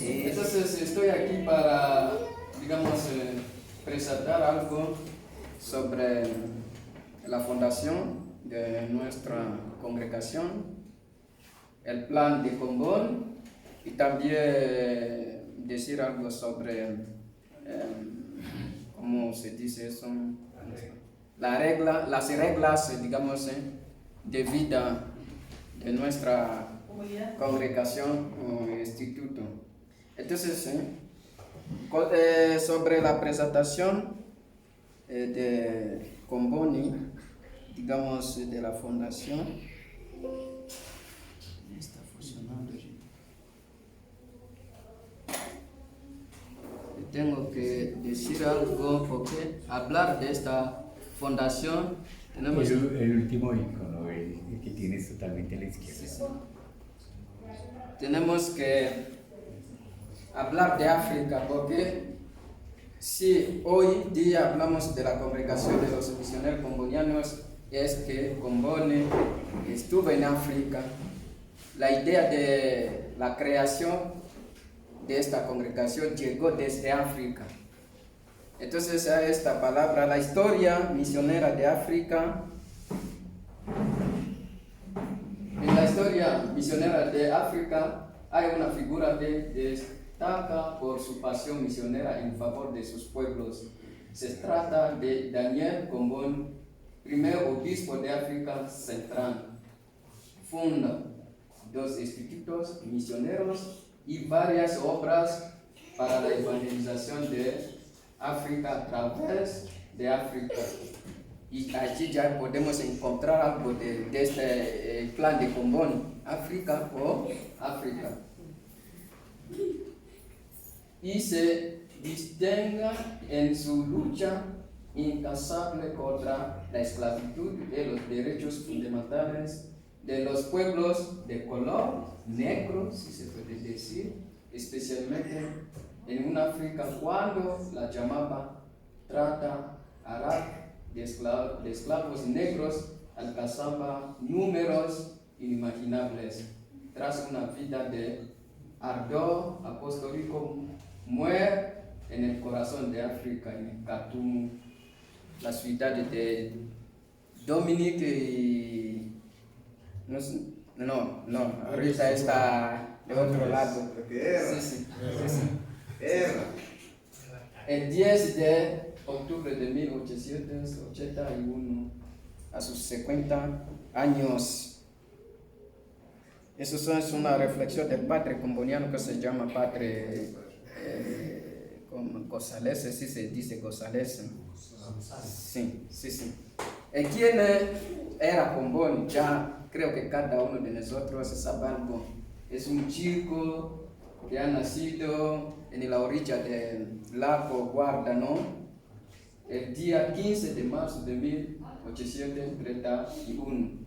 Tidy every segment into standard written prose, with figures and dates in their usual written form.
Entonces estoy aquí para, digamos, presentar algo sobre la fundación de nuestra congregación, el plan de Combón y también decir algo sobre, ¿cómo se dice eso? Las reglas, digamos, de vida de nuestra congregación o instituto. Entonces, sobre la presentación de Comboni, digamos, de la fundación, está funcionando. Tengo que decir algo porque hablar de esta fundación tenemos... El último icono, el que tienes totalmente a la izquierda. Sí, sí. Tenemos que hablar de África porque si hoy día hablamos de la congregación de los misioneros combonianos, es que Comboni estuvo en África. La idea de la creación de esta congregación llegó desde África. Entonces esta palabra, la historia misionera de África. En la historia misionera de África hay una figura que destaca por su pasión misionera en favor de sus pueblos. Se trata de Daniel Comboni, primer obispo de África Central. Funda 2 institutos misioneros y varias obras para la evangelización de África a través de África. Y allí ya podemos encontrar algo de este plan de Comboni, África por África. Y se distingue en su lucha incansable contra la esclavitud y los derechos fundamentales de los pueblos de color negro, si se puede decir, especialmente en una África cuando la llamaba trata árabe de esclavos negros alcanzaba números inimaginables. Tras una vida de ardor apostólico, muere en el corazón de África, en Khartoum, la ciudad de Dominique y... No, ahorita está de otro lado. Sí. El 10 de octubre de 1881, a sus 50 años. Eso es una reflexión del padre comboniano que se llama padre González, sí se dice González. Sí. ¿Quién era Comboni? Ya creo que cada uno de nosotros sabe algo. Es un chico que ha nacido en la orilla del lago Guardano el día 15 de marzo de 1831.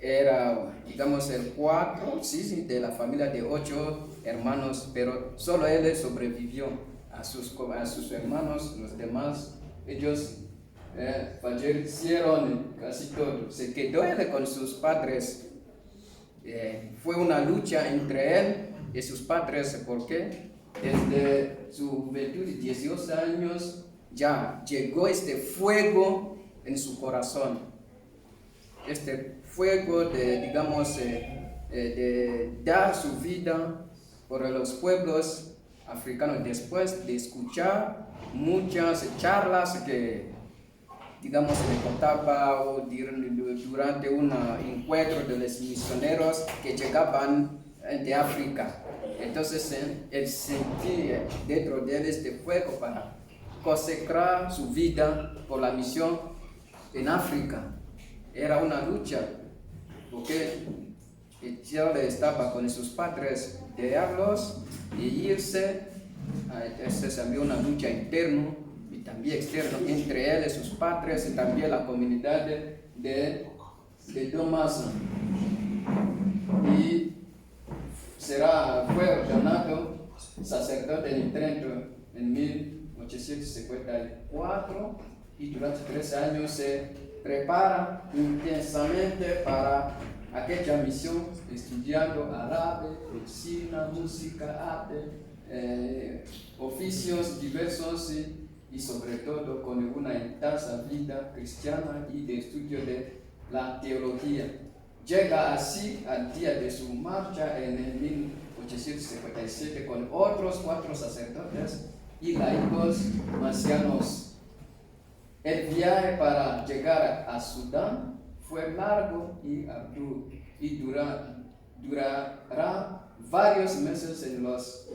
Era, digamos, el 4 de la familia de 8 hermanos, pero solo él sobrevivió. A sus hermanos, los demás, ellos fallecieron casi todos. Se quedó él con sus padres. Fue una lucha entre él y sus padres porque desde su juventud de 18 años ya llegó este fuego en su corazón. Este fuego de, digamos, de dar su vida por los pueblos africanos después de escuchar muchas charlas que, digamos, le contaba durante un encuentro de los misioneros que llegaban de África. Entonces él sentía dentro de él este fuego para consagrar su vida por la misión en África. Era una lucha porque él estaba con sus padres de diablos y irse. Entonces había una lucha interna y también externa entre él y sus padres y también la comunidad de Tomás. Y fue ordenado sacerdote en Trento en 1854 y durante 3 años se prepara intensamente para aquella misión estudiando árabe, medicina, música, arte, oficios diversos y sobre todo con una intensa vida cristiana y de estudio de la teología. Llega así al día de su marcha en el 1857 con otros 4 sacerdotes y laicos ancianos. El viaje para llegar a Sudán fue largo y arduo y durará varios meses en los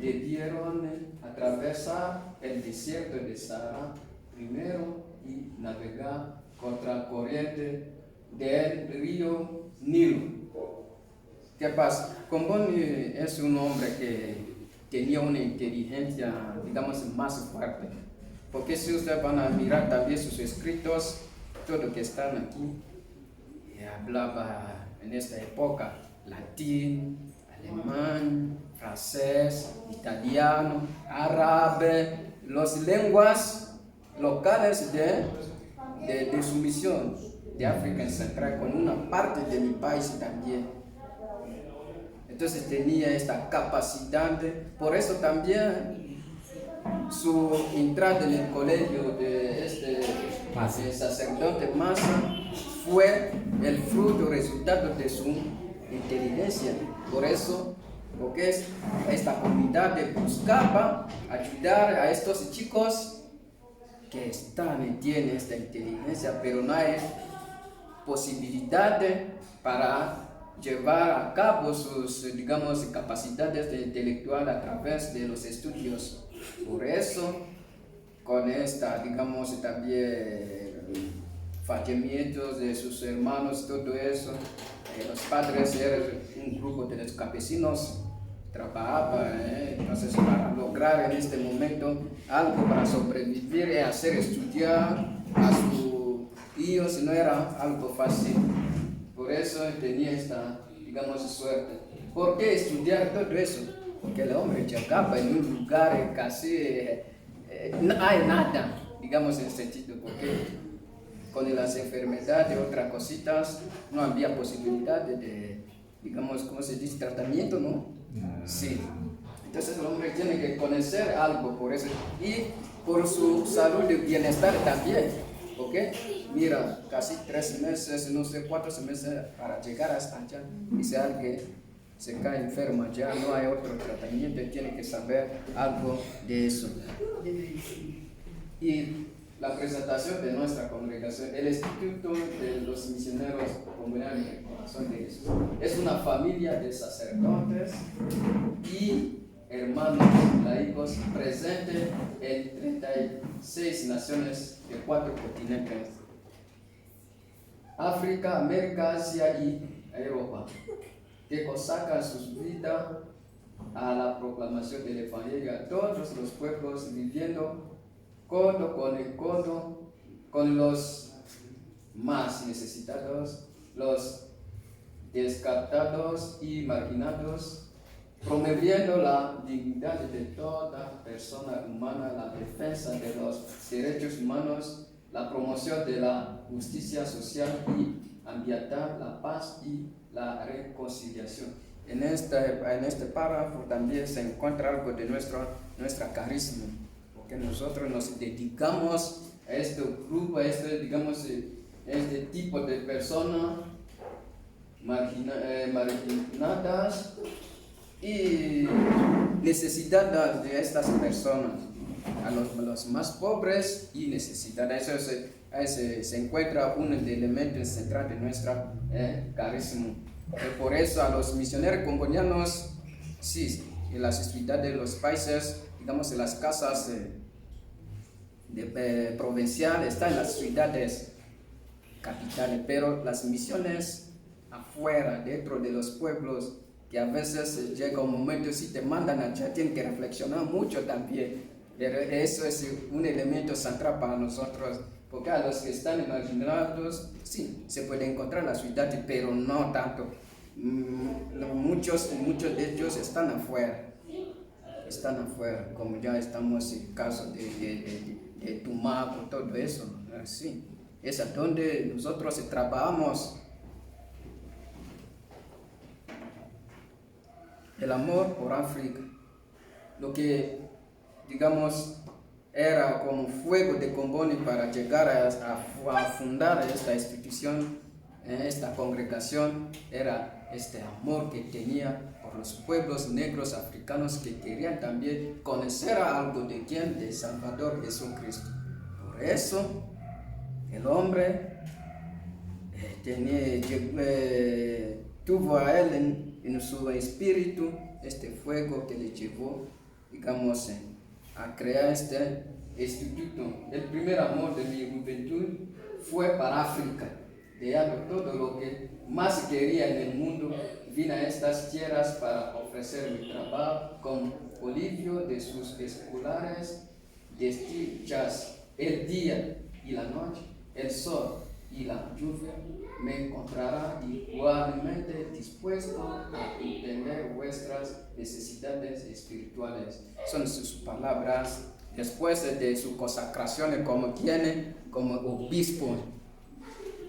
que debieron atravesar el desierto de Sahara primero y navegar contra corriente del río Nilo. ¿Qué pasa? Comboni es un hombre que tenía una inteligencia, digamos, más fuerte. Porque si ustedes van a mirar también sus escritos, todo lo que están aquí, hablaba en esta época latín, alemán, francés, italiano, árabe, las lenguas locales de su misión de África Central, con una parte de mi país también. Entonces tenía esta capacidad, por eso también su entrada en el colegio de este sacerdote Massa fue el fruto, resultado de su inteligencia. Por eso, porque esta comunidad buscaba ayudar a estos chicos que tienen esta inteligencia, pero no hay posibilidad para llevar a cabo sus, digamos, capacidades intelectuales a través de los estudios. Por eso, con esta, digamos, también fallecimientos de sus hermanos, todo eso, los padres eran un grupo de los campesinos, trabajaban, entonces para lograr en este momento algo para sobrevivir y hacer estudiar a sus hijos no era algo fácil. Por eso tenía esta, digamos, suerte. ¿Por qué estudiar todo eso? Porque el hombre llegaba en un lugar casi no hay nada, digamos, en el sentido, porque con las enfermedades y otras cositas no había posibilidad de, digamos, ¿cómo se dice? Tratamiento, ¿no? Sí. Entonces el hombre tiene que conocer algo por eso y por su salud y bienestar también. ¿Ok? Mira, casi 3 meses, no sé, 4 meses para llegar hasta allá. Y si alguien se cae enfermo ya, no hay otro tratamiento, tiene que saber algo de eso. Y la presentación de nuestra congregación, el Instituto de los Misioneros Comunitarios del Corazón de Jesús, es una familia de sacerdotes y hermanos laicos presentes en 36 naciones de 4 continentes: África, América, Asia y Europa, que consagran sus vidas a la proclamación del Evangelio a todos los pueblos, viviendo codo con el codo con los más necesitados, los descartados y marginados, promoviendo la dignidad de toda persona humana, la defensa de los derechos humanos, la promoción de la justicia social y ambiental, la paz y la reconciliación. En este párrafo también se encuentra algo de nuestra carisma, porque nosotros nos dedicamos a este grupo, a digamos, este tipo de personas marginadas y necesidades de estas personas, a los más pobres y necesidades. Eso se encuentra un elemento central de nuestra carisma. Por eso a los misioneros congonianos, sí, en las ciudades de los países, digamos en las casas provinciales, están en las ciudades capitales, pero las misiones afuera, dentro de los pueblos, que a veces llega un momento, si te mandan allá, tienen que reflexionar mucho también. Pero eso es un elemento central para nosotros, porque a los que están marginados, sí, se puede encontrar en la ciudad, pero no tanto. Muchos de ellos están afuera, como ya estamos en el caso de Tumaco, todo eso, sí. Es a donde nosotros trabajamos el amor por África, lo que, digamos, era como fuego de Comboni para llegar a fundar esta institución, esta congregación, era este amor que tenía por los pueblos negros africanos que querían también conocer algo de quién, de Salvador Jesucristo. Por eso, el hombre tuvo a él en su espíritu este fuego que le llevó, digamos, a crear este instituto. El primer amor de mi juventud fue para África. Dejando todo lo que más quería en el mundo, vine a estas tierras para ofrecer mi trabajo con Olivio de sus escolares desdichas. El día y la noche, el sol y la lluvia me encontrará igualmente dispuesto a entender vuestras necesidades espirituales. Son sus palabras después de su consagración como obispo.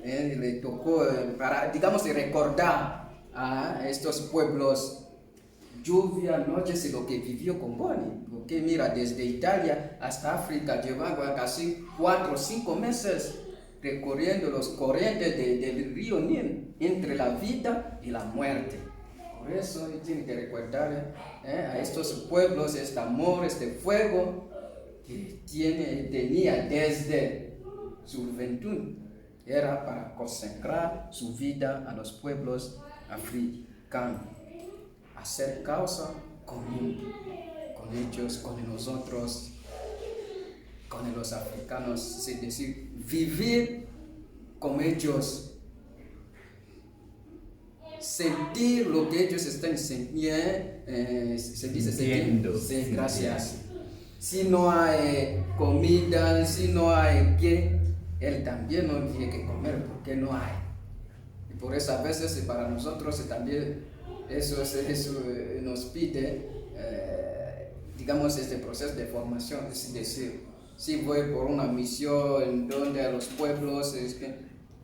Le tocó para, digamos, recordar a estos pueblos lluvia, noches y lo que vivió Comboni. Porque mira, desde Italia hasta África llevaba casi 4 o 5 meses recorriendo los corrientes del río Nil, entre la vida y la muerte. Por eso tiene que recordar a estos pueblos este amor, este fuego que tenía desde su juventud. Era para consagrar su vida a los pueblos africanos, hacer causa común con ellos, con nosotros, con los africanos, es decir, vivir con ellos, sentir lo que ellos están sintiendo. Sí, gracias. Si no hay comida, si no hay pie, él también no tiene que comer porque no hay. Y por eso a veces para nosotros también eso nos pide, digamos, este proceso de formación. Es decir, si voy por una misión en donde a los pueblos, es que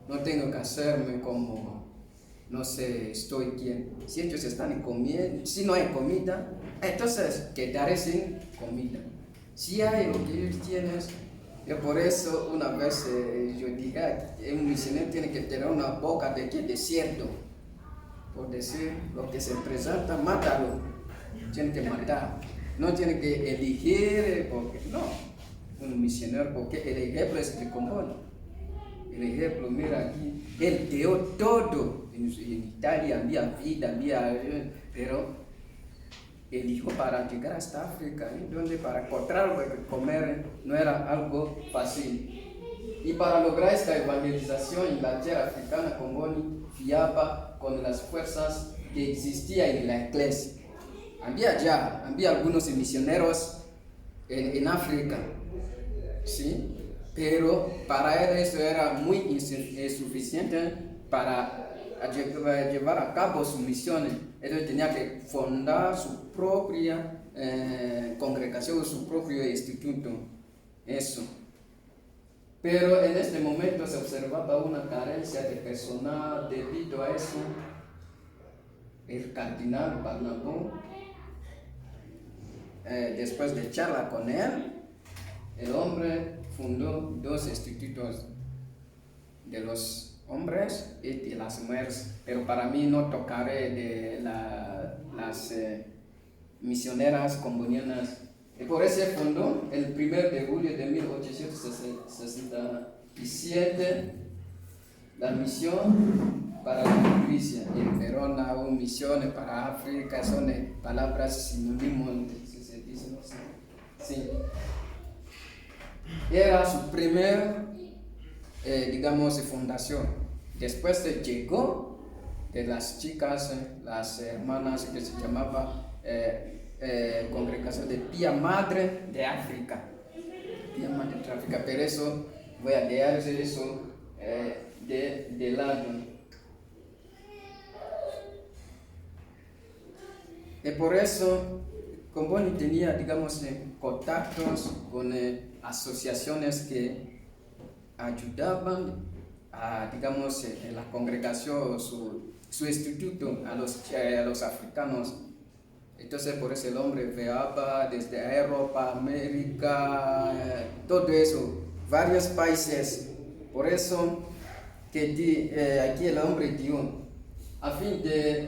no tengo que hacerme como, no sé, estoy quien. Si ellos están comiendo, si no hay comida, entonces quedaré sin comida. Si hay lo que ellos tienen. Y por eso una vez yo dije, un misionero tiene que tener una boca de desierto. Por decir, lo que se presenta, mátalo. Tiene que matar. No tiene que elegir, porque no. Un misionero, porque el ejemplo es de Comboni. El ejemplo, mira aquí, él dio todo. En Italia había vida, pero eligió para llegar hasta África, donde para encontrar algo que comer no era algo fácil. Y para lograr esta evangelización en la tierra africana, Comboni fiaba con las fuerzas que existían en la iglesia. Había algunos misioneros en África, ¿sí? Pero para él eso era muy insuficiente para llevar a cabo sus misiones. Él tenía que fundar su propia congregación, su propio instituto. Eso. Pero en este momento se observaba una carencia de personal. Debido a eso, el cardenal Barnabó, después de charla con él, el hombre fundó 2 institutos de los hombres y de las mujeres, pero para mí no tocaré de las misioneras combonianas. Y por eso fundó el 1 de julio de 1867 la misión para la iglesia en Verona, o misión para África, son palabras sinónimos, se dice, no sé. Sí. Era su primer, digamos, fundación. Después llegó de las chicas, las hermanas que se llamaba Congregación de Pía Madre de África. Pía Madre de África, pero eso voy a leer eso de lado. Y por eso Comboni tenía, digamos, contactos con asociaciones que ayudaban a, digamos, la congregación, su instituto a los africanos. Entonces por eso el hombre viajaba desde Europa, América, todo eso, varios países. Por eso que aquí el hombre dio, a fin de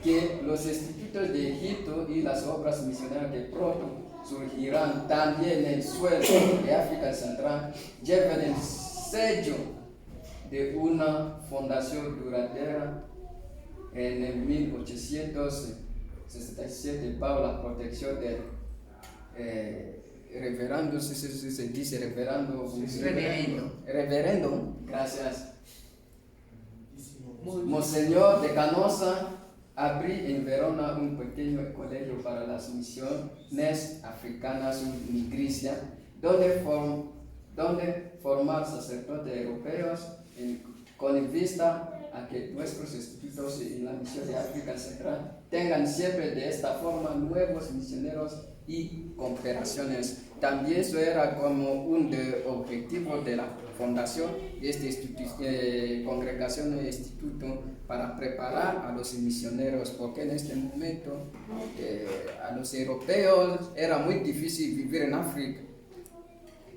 que los institutos de Egipto y las obras misioneras que pronto surgirán también en el suelo de África Central, llevan el sello de una fundación duradera. En el 1867, bajo la protección del reverendo, se dice reverendo, gracias, Monseñor de Canosa, abrí en Verona un pequeño colegio para las misiones africanas en Grecia, donde formar sacerdotes europeos con vista a que nuestros institutos en la misión de África Central tengan siempre de esta forma nuevos misioneros y cooperaciones. También eso era como un objetivo de la fundación de esta congregación e instituto para preparar a los misioneros, porque en este momento a los europeos era muy difícil vivir en África,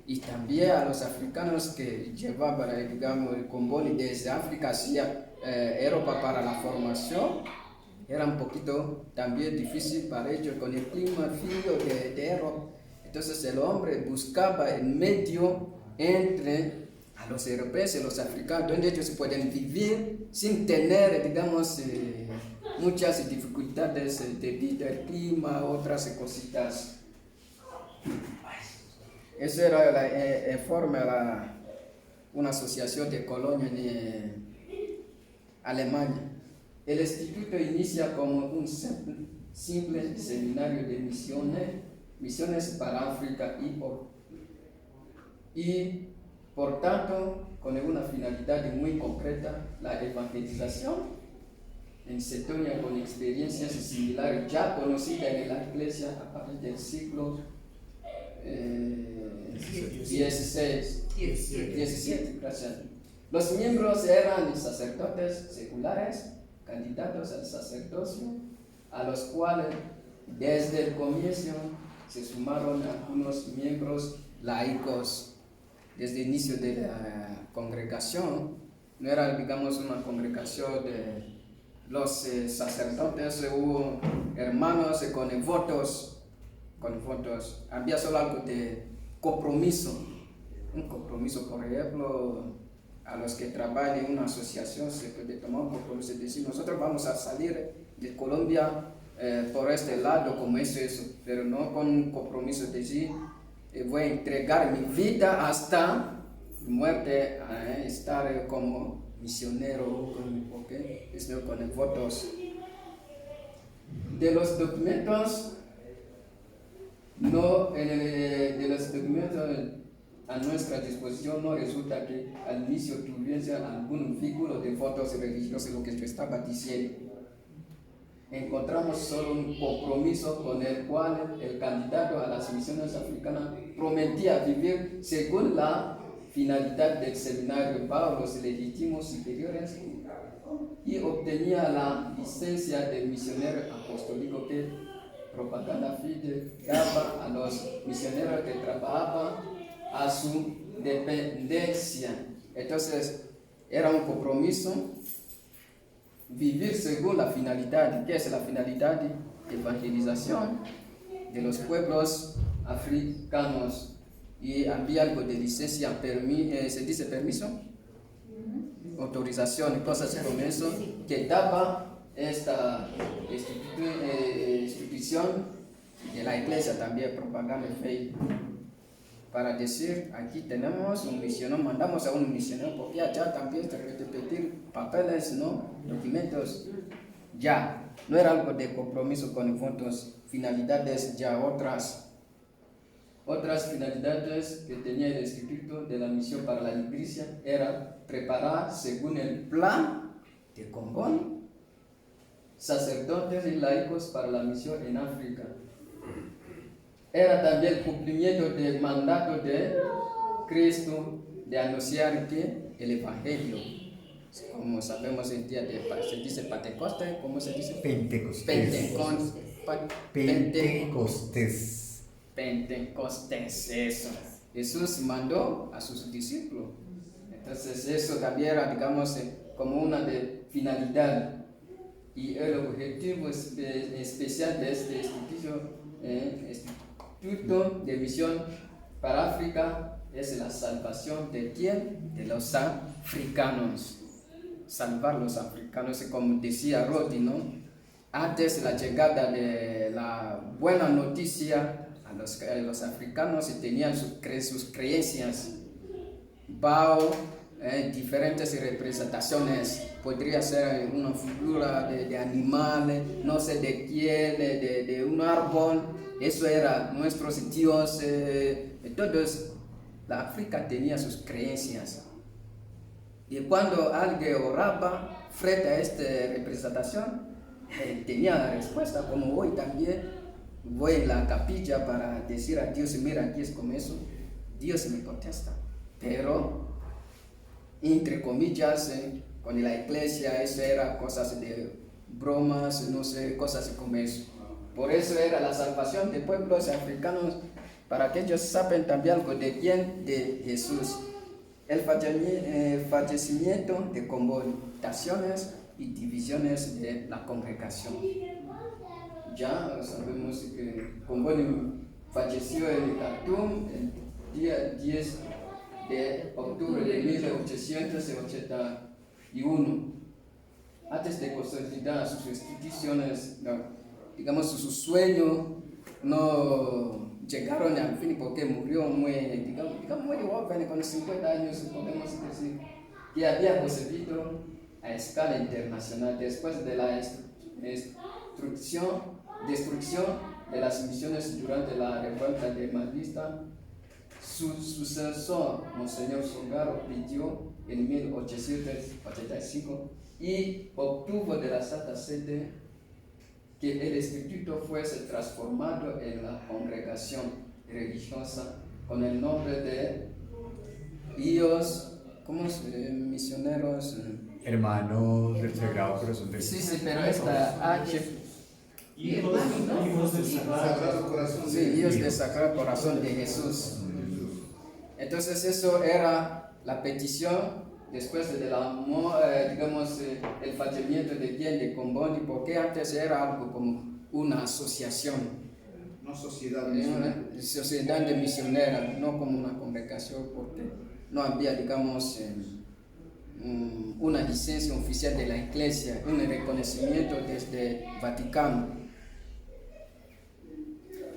y también a los africanos que llevaban, digamos, el convoy desde África hacia Europa para la formación, era un poquito también difícil para ellos con el clima frío de Europa. Entonces el hombre buscaba el medio entre a los europeos y los africanos, donde ellos pueden vivir sin tener, digamos, muchas dificultades debido al clima, otras cositas. Eso era forma una asociación de colonia en Alemania. El instituto inicia como un simple seminario de misiones para África y por tanto con una finalidad muy concreta, la evangelización en Cetonia, con experiencias similares ya conocidas en la iglesia a partir del siglo 17, gracias. Los miembros eran sacerdotes seculares, candidatos al sacerdocio, a los cuales desde el comienzo se sumaron algunos miembros laicos. Desde el inicio de la congregación, no era, digamos, una congregación de los sacerdotes, hubo hermanos con votos, había solo algo de compromiso, un compromiso, por ejemplo, a los que trabajan en una asociación se puede tomar un compromiso de decir, nosotros vamos a salir de Colombia por este lado, como eso, pero no con un compromiso de decir, voy a entregar mi vida hasta muerte a estar como misionero, porque estoy con votos. De los documentos a nuestra disposición no resulta que al inicio tuviese algún vínculo de votos religiosos, lo que yo estaba diciendo. Encontramos solo un compromiso con el cual el candidato a las misiones africanas prometía vivir según la finalidad del seminario bajo los legítimos superiores y obtenía la licencia de misionero apostólico que Propaganda Fide daba a los misioneros que trabajaban a su dependencia. Entonces era un compromiso vivir según la finalidad. ¿Qué es la finalidad? Evangelización de los pueblos africanos. Y había algo de licencia, ¿se dice permiso? Autorización, cosas como eso, que daba esta institución de la iglesia también, Propaganda Fe, para decir, aquí tenemos un misionero, mandamos a un misionero, porque allá también se puede pedir papeles, ¿no? Documentos, ya, no era algo de compromiso con votos, finalidades ya otras finalidades que tenía el Instituto de la Misión para la Iglesia era preparar, según el plan de Congon, sacerdotes y laicos para la misión en África. Era también el cumplimiento del mandato de Cristo de anunciar que el Evangelio, como sabemos el día de se dice Pentecostés, ¿cómo se dice? Pentecostés. Pentecostés. Pentecostés. Pentecostés, eso. Jesús mandó a sus discípulos. Entonces eso también era, digamos, como una de finalidad. Y el objetivo especial de este instituto de misión para África es la salvación de ¿quién? De los africanos. Salvar los africanos, como decía Rodi, ¿no? Antes de la llegada de la buena noticia a los africanos tenían sus creencias bajo diferentes representaciones. Podría ser una figura de animal, no sé de quién, de un árbol. Eso era nuestros dioses. Entonces, la África tenía sus creencias. Y cuando alguien oraba frente a esta representación, tenía la respuesta, como hoy también voy en la capilla para decir a Dios, mira, aquí es como eso. Dios me contesta. Pero, entre comillas, con la iglesia, eso era cosas de bromas, no sé, cosas como eso. Por eso era la salvación de pueblos africanos, para que ellos sepan también algo de quién, de Jesús. El fallecimiento de confrontaciones y divisiones de la congregación. Ya sabemos que Comboni falleció en Khartoum el día 10 de octubre de 1881. Antes de consolidar sus instituciones, digamos, sus sueños no llegaron al fin porque murió muy, digamos, muy joven, con 50 años, podemos decir, y había concebido a escala internacional después de la destrucción de las misiones durante la revuelta de Malvista. Su sucesor, Monseñor Songaro, pidió en 1885 y obtuvo de la Santa Sede que el instituto fuese transformado en la congregación religiosa con el nombre de Dios, ¿cómo se misioneros? Hermanos del Sagrado Corazón de Jesús. Sí, pero esta H. Hijos del Sagrado Corazón. Sí, hijos del Sagrado Corazón de Jesús. Entonces eso era la petición después de el fallecimiento de quien de Comboni, porque antes era algo como una asociación, Una sociedad una sociedad de misioneras, no como una congregación, porque no había, digamos, una licencia oficial de la Iglesia, un reconocimiento desde Vaticano.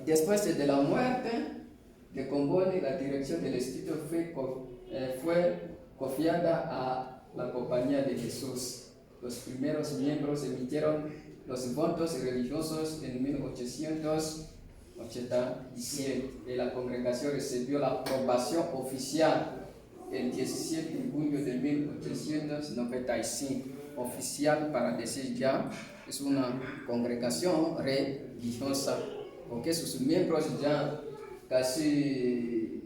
Después de la muerte de Comboni, la dirección del instituto fue confiada a la Compañía de Jesús. Los primeros miembros emitieron los votos religiosos en 1887 y la congregación recibió la aprobación oficial el 17 de junio de 1895. Oficial para decir ya es una congregación religiosa, porque sus miembros ya casi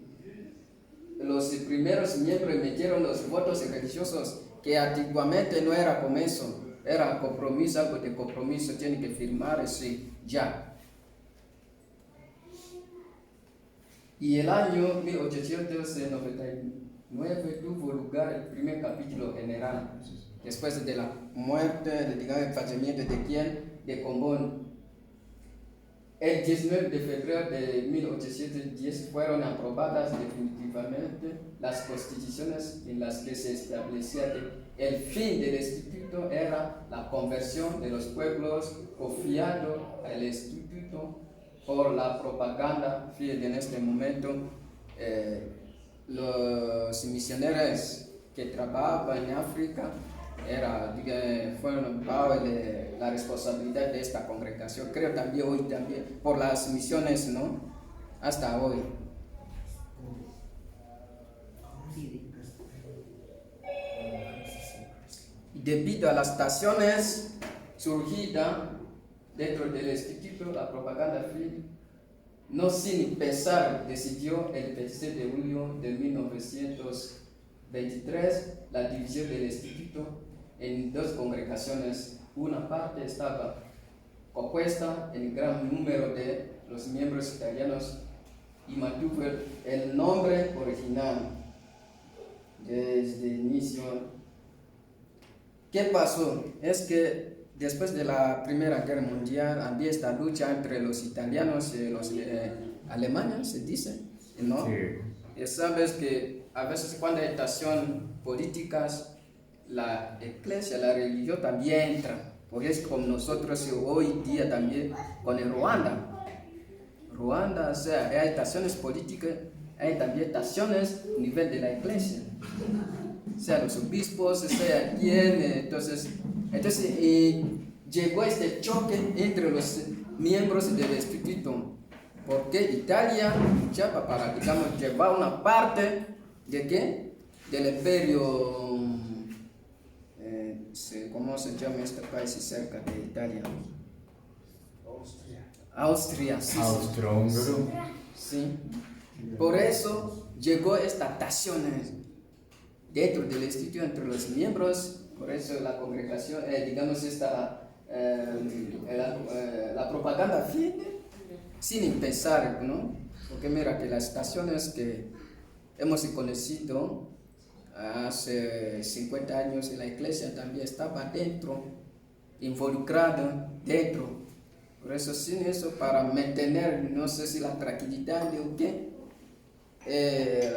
los primeros miembros emitieron los votos religiosos, que antiguamente no era como eso, era compromiso, algo de compromiso, tiene que firmar ese ya. Y el año 1899 tuvo lugar el primer capítulo general, después de la muerte, el fallecimiento de quién, de Comboni. El 19 de febrero de 1810 fueron aprobadas definitivamente las constituciones en las que se establecía que el fin del instituto era la conversión de los pueblos, confiando al instituto por la propaganda. Fíjate, en este momento los misioneros que trabajaban en África fueron bajo la responsabilidad de esta congregación. Creo también hoy también por las misiones, ¿no? Hasta hoy. Debido a las estaciones surgidas dentro del instituto, la propaganda free, no sin pensar, decidió el 26 de julio de 1923 la división del instituto en dos congregaciones. Una parte estaba compuesta el gran número de los miembros italianos y mantuvo el nombre original desde el inicio. ¿Qué pasó? Es que después de la Primera Guerra Mundial había esta lucha entre los italianos y los alemanes, se dice, ¿no? Sí. Y sabes que a veces cuando hay tensiones políticas, la iglesia, la religión también entra. Porque es como nosotros hoy día también con el Ruanda. Ruanda, o sea, hay tensiones políticas, hay también tensiones a nivel de la iglesia. O sea, los obispos, sea quién, entonces llegó este choque entre los miembros del instituto. Porque Italia luchaba para, digamos, llevar una parte de qué? Del imperio, ¿cómo se llama este país cerca de Italia? Austria, sí. Austrohúngaro. Sí. Por eso llegó estas tensiones dentro del instituto entre los miembros. Por eso la congregación, digamos, la propaganda viene sin pensar, ¿no? Porque mira que las estaciones que hemos conocido hace 50 años en la iglesia también estaba dentro, involucrada dentro. Por eso, sin eso, para mantener, no sé si la tranquilidad o qué,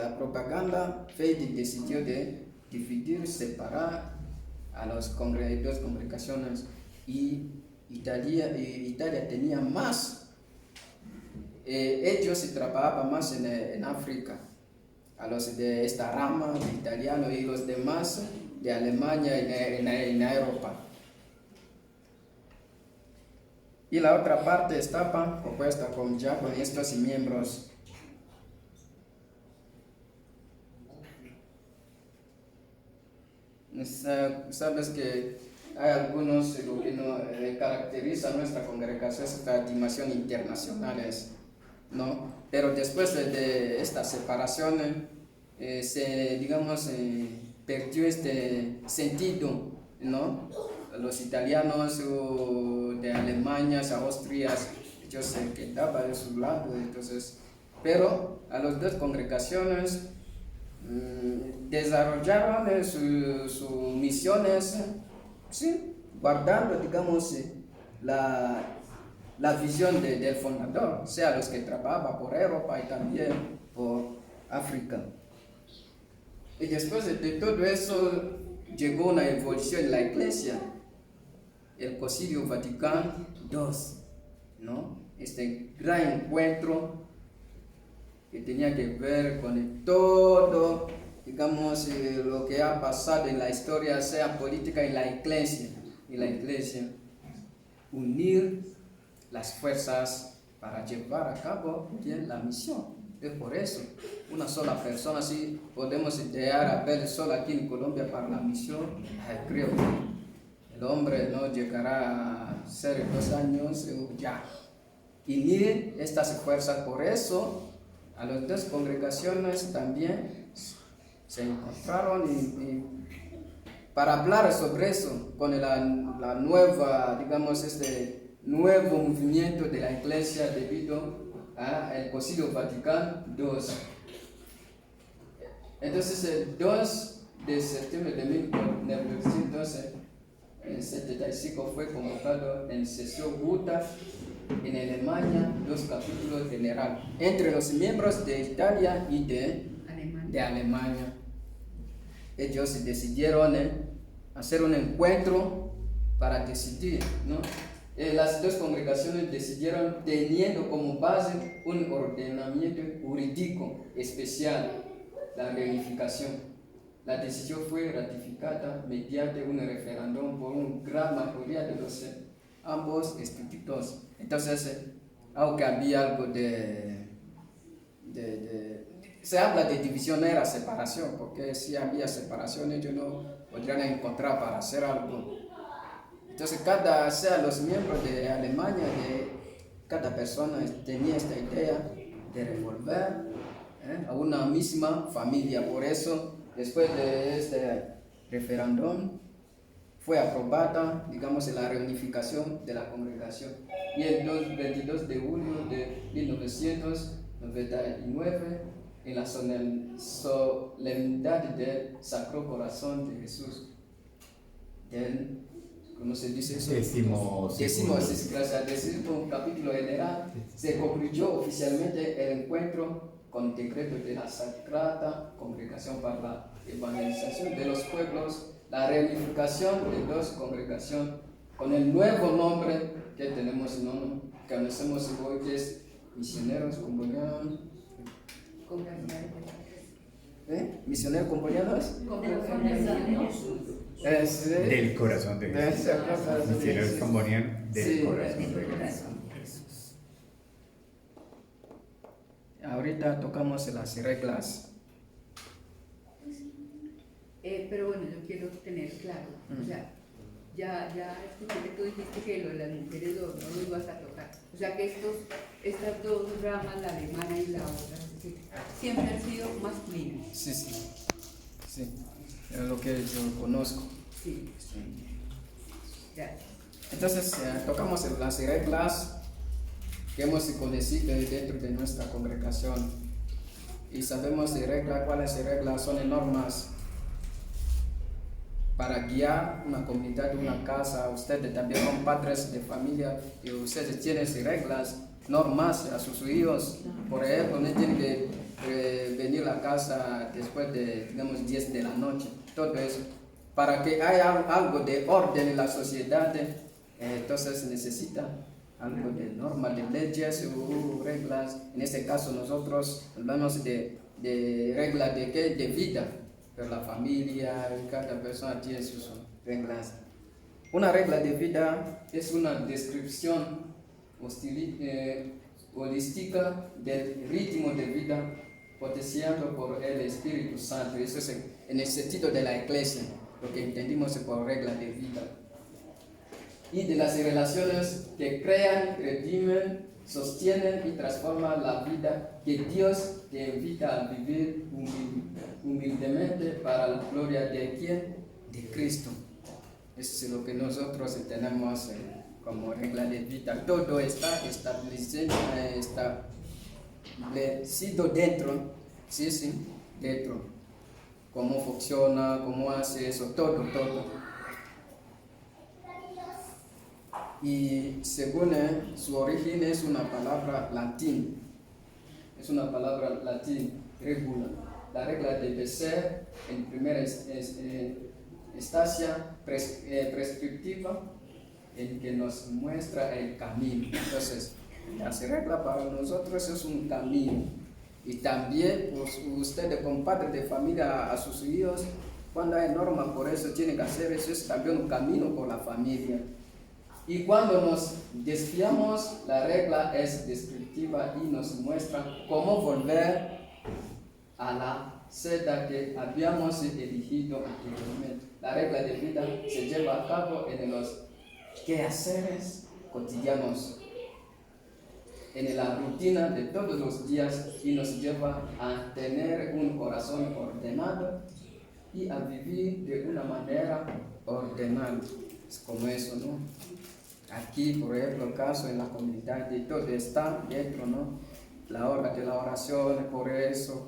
la propaganda decidió de dividir, separar a las dos congregaciones, y Italia tenía más. Ellos trabajaban más en África, a los de esta rama de italiano, y los demás de Alemania en Europa. Y la otra parte estaba compuesta con estos miembros. Sabes que hay algunos lo que nos caracteriza a nuestra congregación, es la dimensión internacionales, ¿no? Pero después de esta separación, perdió este sentido, ¿no? Los italianos de Alemania, Austria, ellos se quedaban de su lado, entonces, pero a las dos congregaciones desarrollaron sus misiones, sí, guardando, digamos, la visión del fundador, o sea, los que trabajaban por Europa y también por África. Y después de todo eso, llegó una evolución en la iglesia, el Concilio Vaticano II, ¿no? Este gran encuentro que tenía que ver con todo, digamos, lo que ha pasado en la historia, sea política, en la iglesia. Unir las fuerzas para llevar a cabo la misión. Es por eso, una sola persona, si podemos idear a ver solo aquí en Colombia para la misión, creo que el hombre no llegará a ser 2 años ya. Unir estas fuerzas, por eso a las dos congregaciones también se encontraron y para hablar sobre eso con la nueva, digamos, este nuevo movimiento de la iglesia debido al Concilio Vaticano II. Entonces, el 2 de septiembre de 1975 fue convocado en sesión UTA en Alemania, los capítulos generales entre los miembros de Italia y de Alemania. Ellos decidieron hacer un encuentro para decidir, ¿no? Las dos congregaciones decidieron teniendo como base un ordenamiento jurídico especial, la reunificación. La decisión fue ratificada mediante un referéndum por una gran mayoría de los ambos institutos. Entonces, aunque había algo se habla de división, no era separación, porque si había separación ellos no podrían encontrar para hacer algo. Entonces, los miembros de Alemania, cada persona tenía esta idea de revolver a una misma familia. Por eso, después de este referéndum, fue aprobada, digamos, en la reunificación de la congregación. Y el 22 de julio de 1999, en la solemnidad del Sacro Corazón de Jesús, del, ¿cómo se dice eso? Décimo Capítulo general, se concluyó oficialmente el encuentro con decreto de la Sagrada Congregación para la Evangelización de los Pueblos, la reunificación de dos congregaciones con el nuevo nombre que tenemos, ¿no? Que conocemos hoy, que es Misioneros Combonianos. Misioneros Combonianos. Del corazón de Jesús. Misioneros Combonianos del corazón de Jesús. Ahorita tocamos las reglas. Pero bueno, yo quiero tener claro, o sea, ya escuché que tú dijiste que lo de las mujeres no lo ibas a tocar. O sea que estas dos ramas, la alemana y la otra, siempre han sido masculinas. Sí, es lo que yo conozco. Sí. Ya. Entonces, tocamos las reglas que hemos conocido dentro de nuestra congregación. Y sabemos de reglas, cuáles reglas son normas para guiar una comunidad, una casa. Ustedes también son padres de familia y ustedes tienen reglas, normas a sus hijos. Por ejemplo, no tienen que venir a la casa después de, digamos, 10 de la noche. Todo eso. Para que haya algo de orden en la sociedad, entonces necesita algo de normas, de leyes o reglas. En este caso nosotros hablamos de reglas de ¿qué? De vida. Pero la familia, cada persona tiene sus reglas. Una regla de vida es una descripción holística del ritmo de vida potenciado por el Espíritu Santo. Eso es en el sentido de la iglesia, lo que entendimos por regla de vida. Y de las relaciones que crean, redimen, sostienen y transforman la vida que Dios te invita a vivir humildemente para la gloria de ¿quién? De Cristo. Eso es lo que nosotros tenemos como regla de vida. Todo está establecido dentro, dentro. Cómo funciona, cómo hace eso, todo. Y según su origen es una palabra latín. Es una palabra latín, regula. La regla debe ser en primera instancia prescriptiva, en que nos muestra el camino. Entonces, la regla para nosotros es un camino. Y también pues, ustedes como padres de familia a sus hijos, cuando hay normas por eso tienen que hacer eso, es también un camino por la familia. Y cuando nos desviamos, la regla es descriptiva y nos muestra cómo volver a la senda que habíamos elegido anteriormente. La regla de vida se lleva a cabo en los quehaceres cotidianos, en la rutina de todos los días y nos lleva a tener un corazón ordenado y a vivir de una manera ordenada. Es como eso, ¿no? Aquí, por ejemplo, el caso en la comunidad de todo está dentro, ¿no? La hora de la oración, por eso,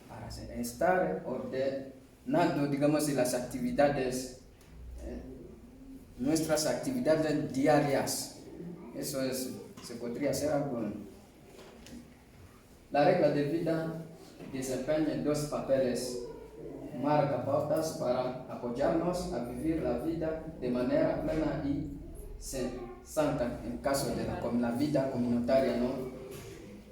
para estar ordenado, digamos, en las actividades, nuestras actividades diarias. Eso es, se podría hacer algo. La regla de vida desempeña dos papeles. Marca pautas para apoyarnos a vivir la vida de manera plena y santa, en caso de la vida comunitaria, ¿no?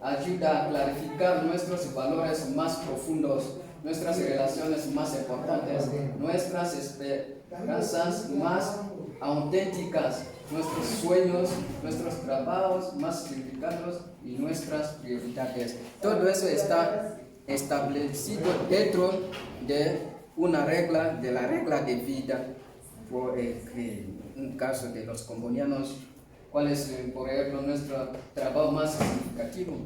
Ayuda a clarificar nuestros valores más profundos, nuestras relaciones más importantes, nuestras esperanzas más auténticas, nuestros sueños, trabajos, trabajos más significados y nuestras prioridades. Todo eso está establecido dentro de una regla, de la regla de vida. Por un caso de los combonianos, ¿cuál es, por ejemplo, nuestro trabajo más significativo?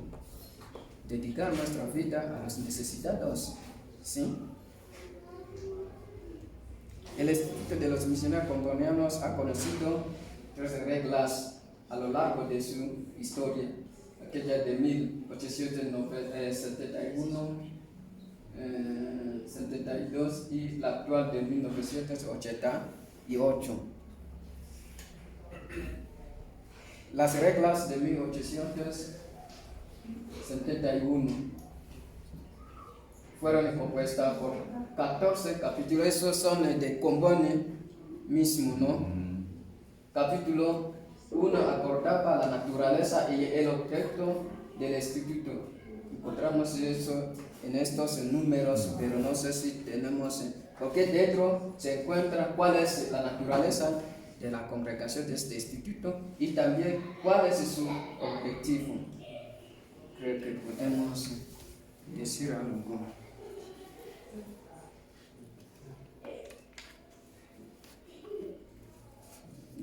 Dedicar nuestra vida a los necesitados, ¿sí? El Instituto de los Misioneros Congonianos ha conocido 3 reglas a lo largo de su historia. Aquella de 1871, 72 y la actual de 1988. Las reglas de 1871 fueron compuestas por 14 capítulos. Esos son de Comboni mismo, ¿no? Capítulo 1 abordaba la naturaleza y el objeto del instituto. Encontramos eso en estos números, pero no sé si tenemos, porque dentro se encuentra cuál es la naturaleza de la congregación de este instituto y también cuál es su objetivo. Creo que podemos decir algo.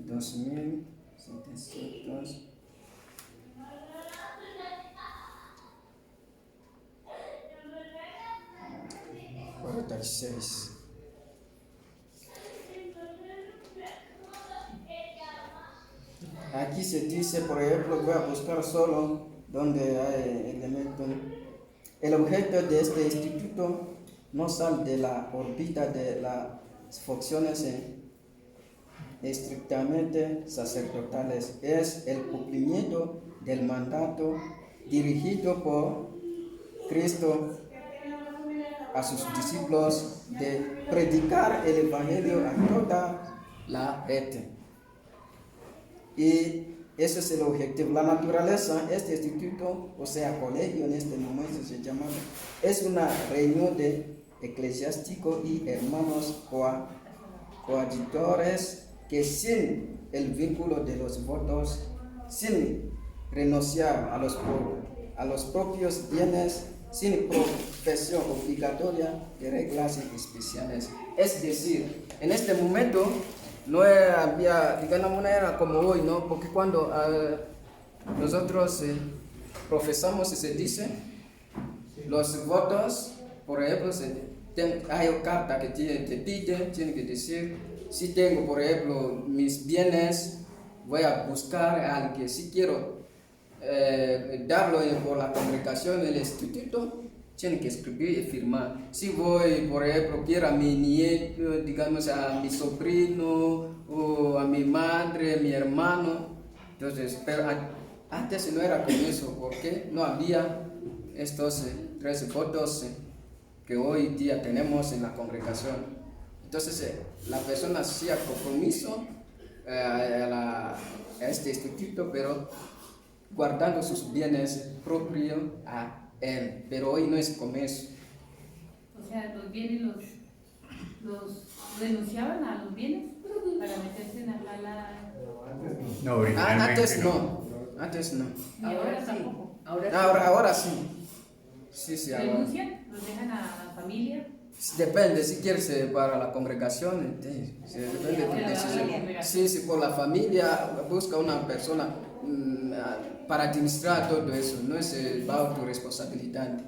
$2,700. 46. Aquí se dice, por ejemplo, voy a buscar solo donde hay elementos. El objeto de este instituto no sale de la órbita de las funciones estrictamente sacerdotales. Es el cumplimiento del mandato dirigido por Cristo a sus discípulos de predicar el Evangelio a toda la gente. Y ese es el objetivo. La naturaleza, este instituto, o sea, colegio en este momento se llama, es una reunión de eclesiásticos y hermanos coadjutores que sin el vínculo de los votos, sin renunciar a los propios bienes, sin profesión obligatoria de reglas especiales. Es decir, en este momento no había, digamos, no era como hoy, ¿no? Porque cuando nosotros profesamos, se dice, los votos, por ejemplo, hay una carta que te pide, tiene que decir, si tengo, por ejemplo, mis bienes, voy a buscar a alguien, si quiero darlo por la congregación del instituto, tiene que escribir y firmar. Si voy, por ejemplo, quiero a mi nieto, digamos a mi sobrino, o a mi madre, mi hermano, entonces, pero antes no era con eso, porque no había estos 3 votos que hoy día tenemos en la congregación. Entonces, la persona hacía compromiso a este instituto, pero guardando sus bienes propios a él. Pero hoy no es como eso. O sea, los bienes los renunciaban a los bienes para meterse en la... No, originalmente Antes no. Antes no. Y ahora sí. tampoco. Ahora sí. Sí, ahora. ¿Renuncian? ¿Los dejan a la familia? Depende, si quieres para la congregación, depende de tu decisión. Sí, por la familia, busca una persona para administrar todo eso, no es bajo tu responsabilidad.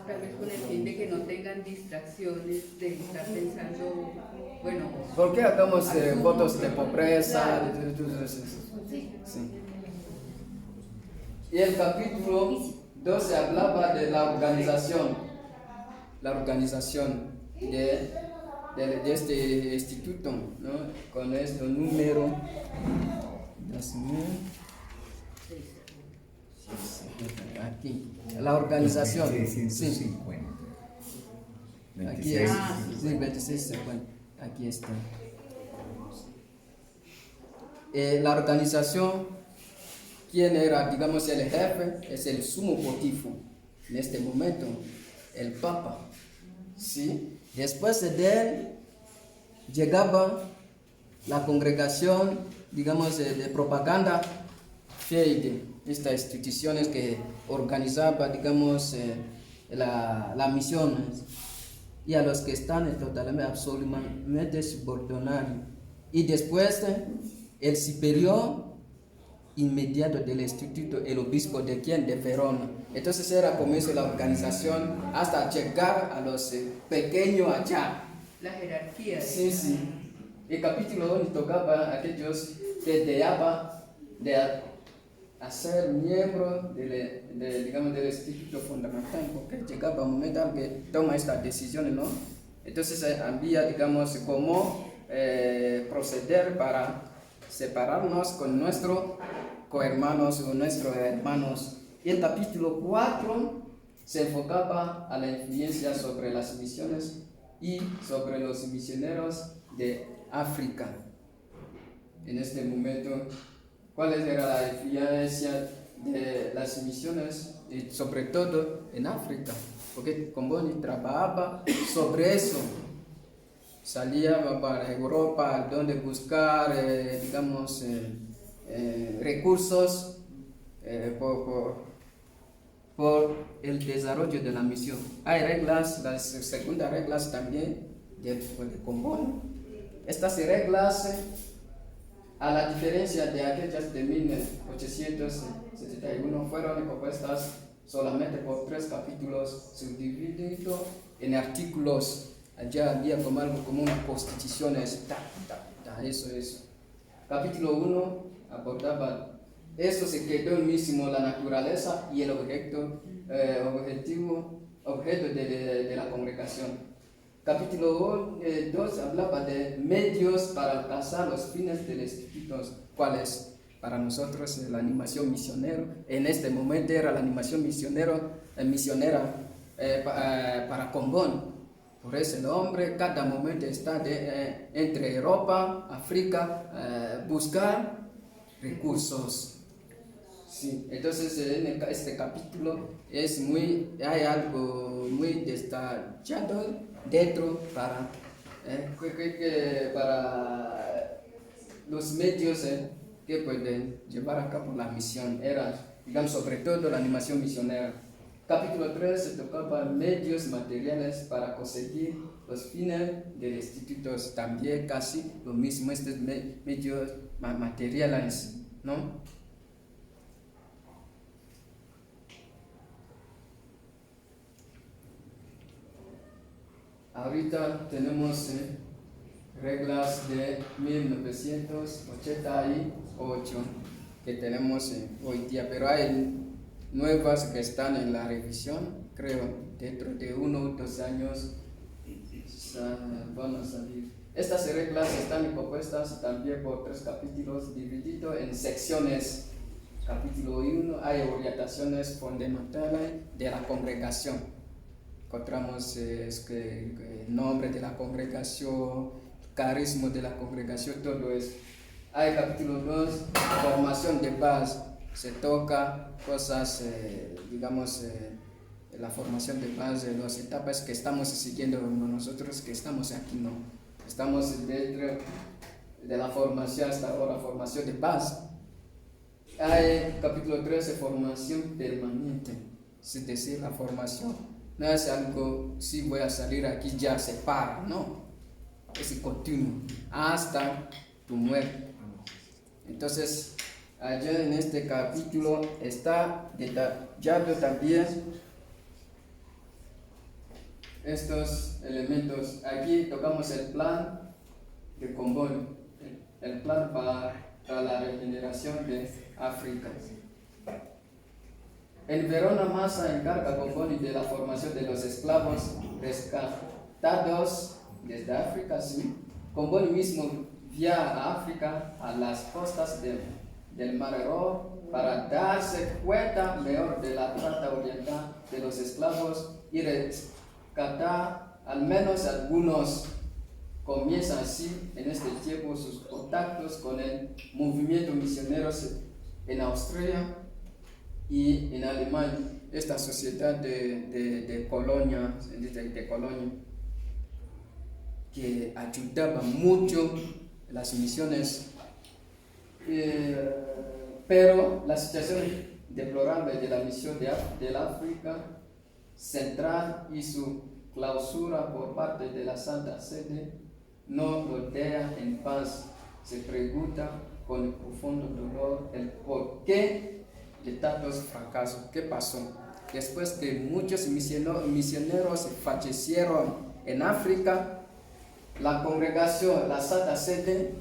Tal vez con el fin de que no tengan distracciones de estar pensando, bueno... ¿Por qué hagamos votos de pobreza? Sí. Sí. Y el capítulo 12 hablaba de la organización de este instituto, ¿no? Con este número 2000. Aquí, la organización. 2650. Aquí es, sí, 2650. Aquí está. La organización, ¿quién era? Digamos, el jefe es el sumo pontífice en este momento, el Papa. ¿Sí? Después de él llegaba la congregación, digamos, de propaganda FEIDE, estas instituciones que organizaban, digamos, la misión, y a los que están totalmente, absolutamente subordinados. Y después el superior inmediato del instituto, el obispo de Verona. Entonces era comienzo la organización hasta llegar a los pequeños allá. la jerarquía. Sí, sí. El capítulo 1 tocaba a aquellos que deseaban de hacer miembro digamos, del instituto fundamental, porque llegaba un momento en que toma estas decisiones, ¿no? Entonces había, digamos, cómo proceder para separarnos con nuestros cohermanos o nuestros hermanos. Y el capítulo 4 se enfocaba a la influencia sobre las misiones y sobre los misioneros de África. En este momento, ¿cuál era la influencia de las misiones, y sobre todo en África? Porque Comboni trabajaba sobre eso. Salía para Europa, donde buscar, digamos, recursos por el desarrollo de la misión. Hay reglas, las segundas reglas también de Comboni. Estas reglas, a la diferencia de aquellas de 1871, fueron compuestas solamente por 3 capítulos subdivididos en artículos. Allá había como algo como una constitución, eso. Capítulo 1 abordaba, eso se quedó mismo la naturaleza y el objeto de la congregación. Capítulo 2 hablaba de medios para alcanzar los fines del instituto, cuáles para nosotros la animación misionera. En este momento era la animación misionera para Comboni. Por ese nombre, cada momento está entre Europa, África, buscar recursos. Sí, entonces en este capítulo hay algo muy destacado dentro para los medios que pueden llevar a cabo la misión. Era, digamos, sobre todo la animación misionera. Capítulo 3 se tocaba medios materiales para conseguir los fines del instituto. También casi lo mismo, estos medios materiales, ¿no? Ahorita tenemos reglas de 1988 que tenemos hoy día, pero hay nuevas que están en la revisión, creo, dentro de 1 o 2 años van a salir. Estas reglas están compuestas también por 3 capítulos divididos en secciones. Capítulo 1 hay orientaciones fundamentales de la congregación. Encontramos el nombre de la congregación, carisma de la congregación, todo eso. Hay capítulo 2, formación de base. Se toca cosas, digamos, la formación de base, las etapas que estamos siguiendo nosotros que estamos aquí, ¿no? Estamos dentro de la formación hasta ahora, formación de base. Hay capítulo 13, formación permanente, es decir, la formación no es algo, si voy a salir aquí ya se para, no, es continuo hasta tu muerte. Entonces, allá en este capítulo está detallado también estos elementos. Aquí tocamos el plan de Comboni, el plan para la regeneración de África. En Verona Massa encarga Comboni de la formación de los esclavos rescatados desde África. ¿Sí? Comboni mismo viaja a África, a las costas del Mar Rojo, para darse cuenta mejor de la trata oriental de los esclavos y rescatar al menos algunos. Comienza así en este tiempo sus contactos con el movimiento misionero en Austria y en Alemania, esta sociedad de Colonia, que ayudaba mucho las misiones, pero la situación deplorable de la misión del África Central y su clausura por parte de la Santa Sede no lo deja en paz. Se pregunta con profundo dolor el porqué de tantos fracasos. ¿Qué pasó? Después que muchos misioneros fallecieron en África, la congregación, la Santa Sede,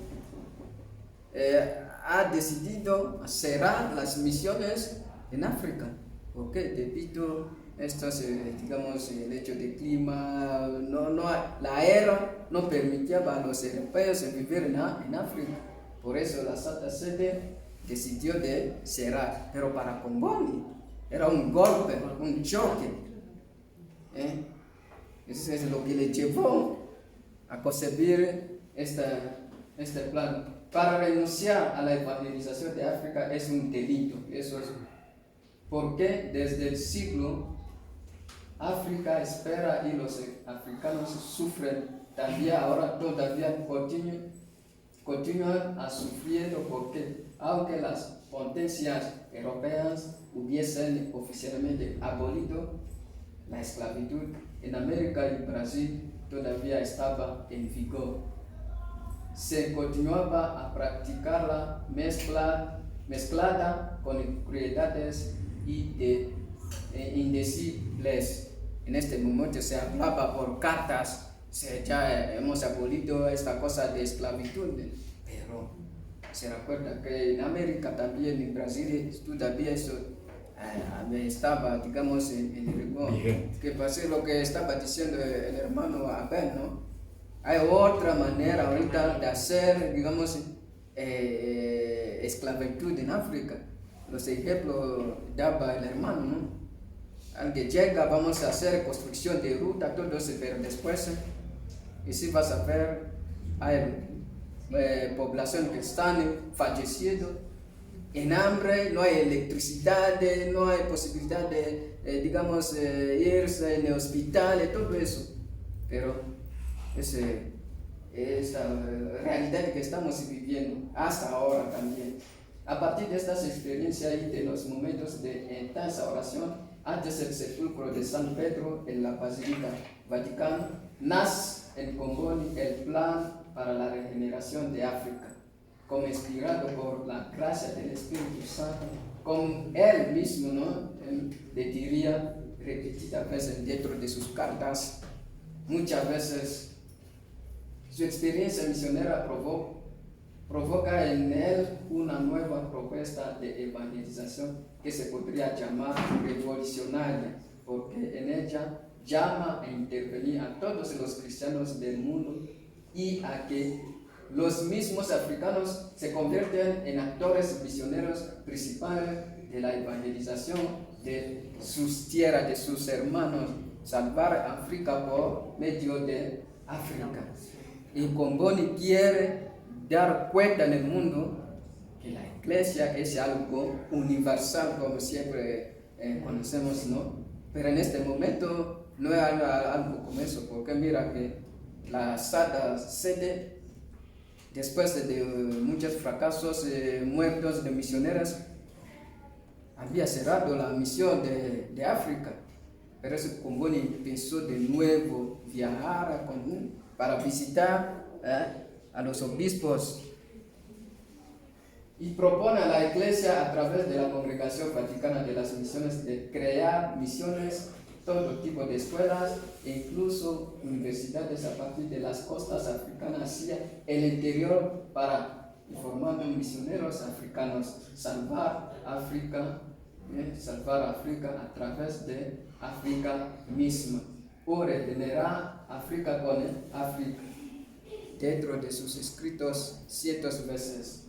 ha decidido cerrar las misiones en África, porque debido a estos, digamos, el hecho de clima, la era no permitía a los europeos vivir en África. Por eso la Santa Sede decidió de cerrar. Pero para Comboni era un golpe, un choque. Eso es lo que le llevó a concebir este plan. Para renunciar a la evangelización de África es un delito. Eso es porque desde el siglo África espera y los africanos sufren también, ahora todavía continúan a sufriendo, porque aunque las potencias europeas hubiesen oficialmente abolido la esclavitud, en América y Brasil todavía estaba en vigor. Se continuaba a practicarla mezclada con crueldades indecibles. En este momento se hablaba por cartas, ya hemos abolido esta cosa de esclavitud, pero se recuerda que en América también, en Brasil, todavía eso estaba, digamos, en el rigor. Que pasé lo que estaba diciendo el hermano Abel, ¿no? Hay otra manera ahorita de hacer, digamos, esclavitud en África. Los ejemplos daba el hermano, ¿no? Alguien llega, vamos a hacer construcción de ruta, todo eso, pero después, y si vas a ver, hay población que están falleciendo en hambre, no hay electricidad, no hay posibilidad de, digamos, irse en el hospital, todo eso. Pero esa realidad que estamos viviendo hasta ahora también. A partir de estas experiencias y de los momentos de intensa oración, antes del sepulcro de San Pedro en la Basílica Vaticana, nace en Comboni el plan para la regeneración de África, como inspirado por la gracia del Espíritu Santo, como él mismo, ¿no? Él le diría repetidas veces dentro de sus cartas, muchas veces. Su experiencia misionera provoca en él una nueva propuesta de evangelización que se podría llamar revolucionaria, porque en ella llama a intervenir a todos los cristianos del mundo y a que los mismos africanos se convierten en actores misioneros principales de la evangelización de sus tierras, de sus hermanos, salvar a África por medio de África. Y Comboni quiere dar cuenta en el mundo que la iglesia es algo universal, como siempre conocemos, ¿no? Pero en este momento no es algo como eso, porque mira que la Santa Sede, después de muchos fracasos, muertos de misioneras, había cerrado la misión de África. Pero eso Comboni pensó de nuevo viajar para visitar a los obispos y propone a la iglesia a través de la Congregación Vaticana de las Misiones de crear misiones, todo tipo de escuelas e incluso universidades a partir de las costas africanas hacia el interior para formando misioneros africanos, salvar África a través de África misma, o regenerar África con África. Dentro de sus escritos, cientos veces,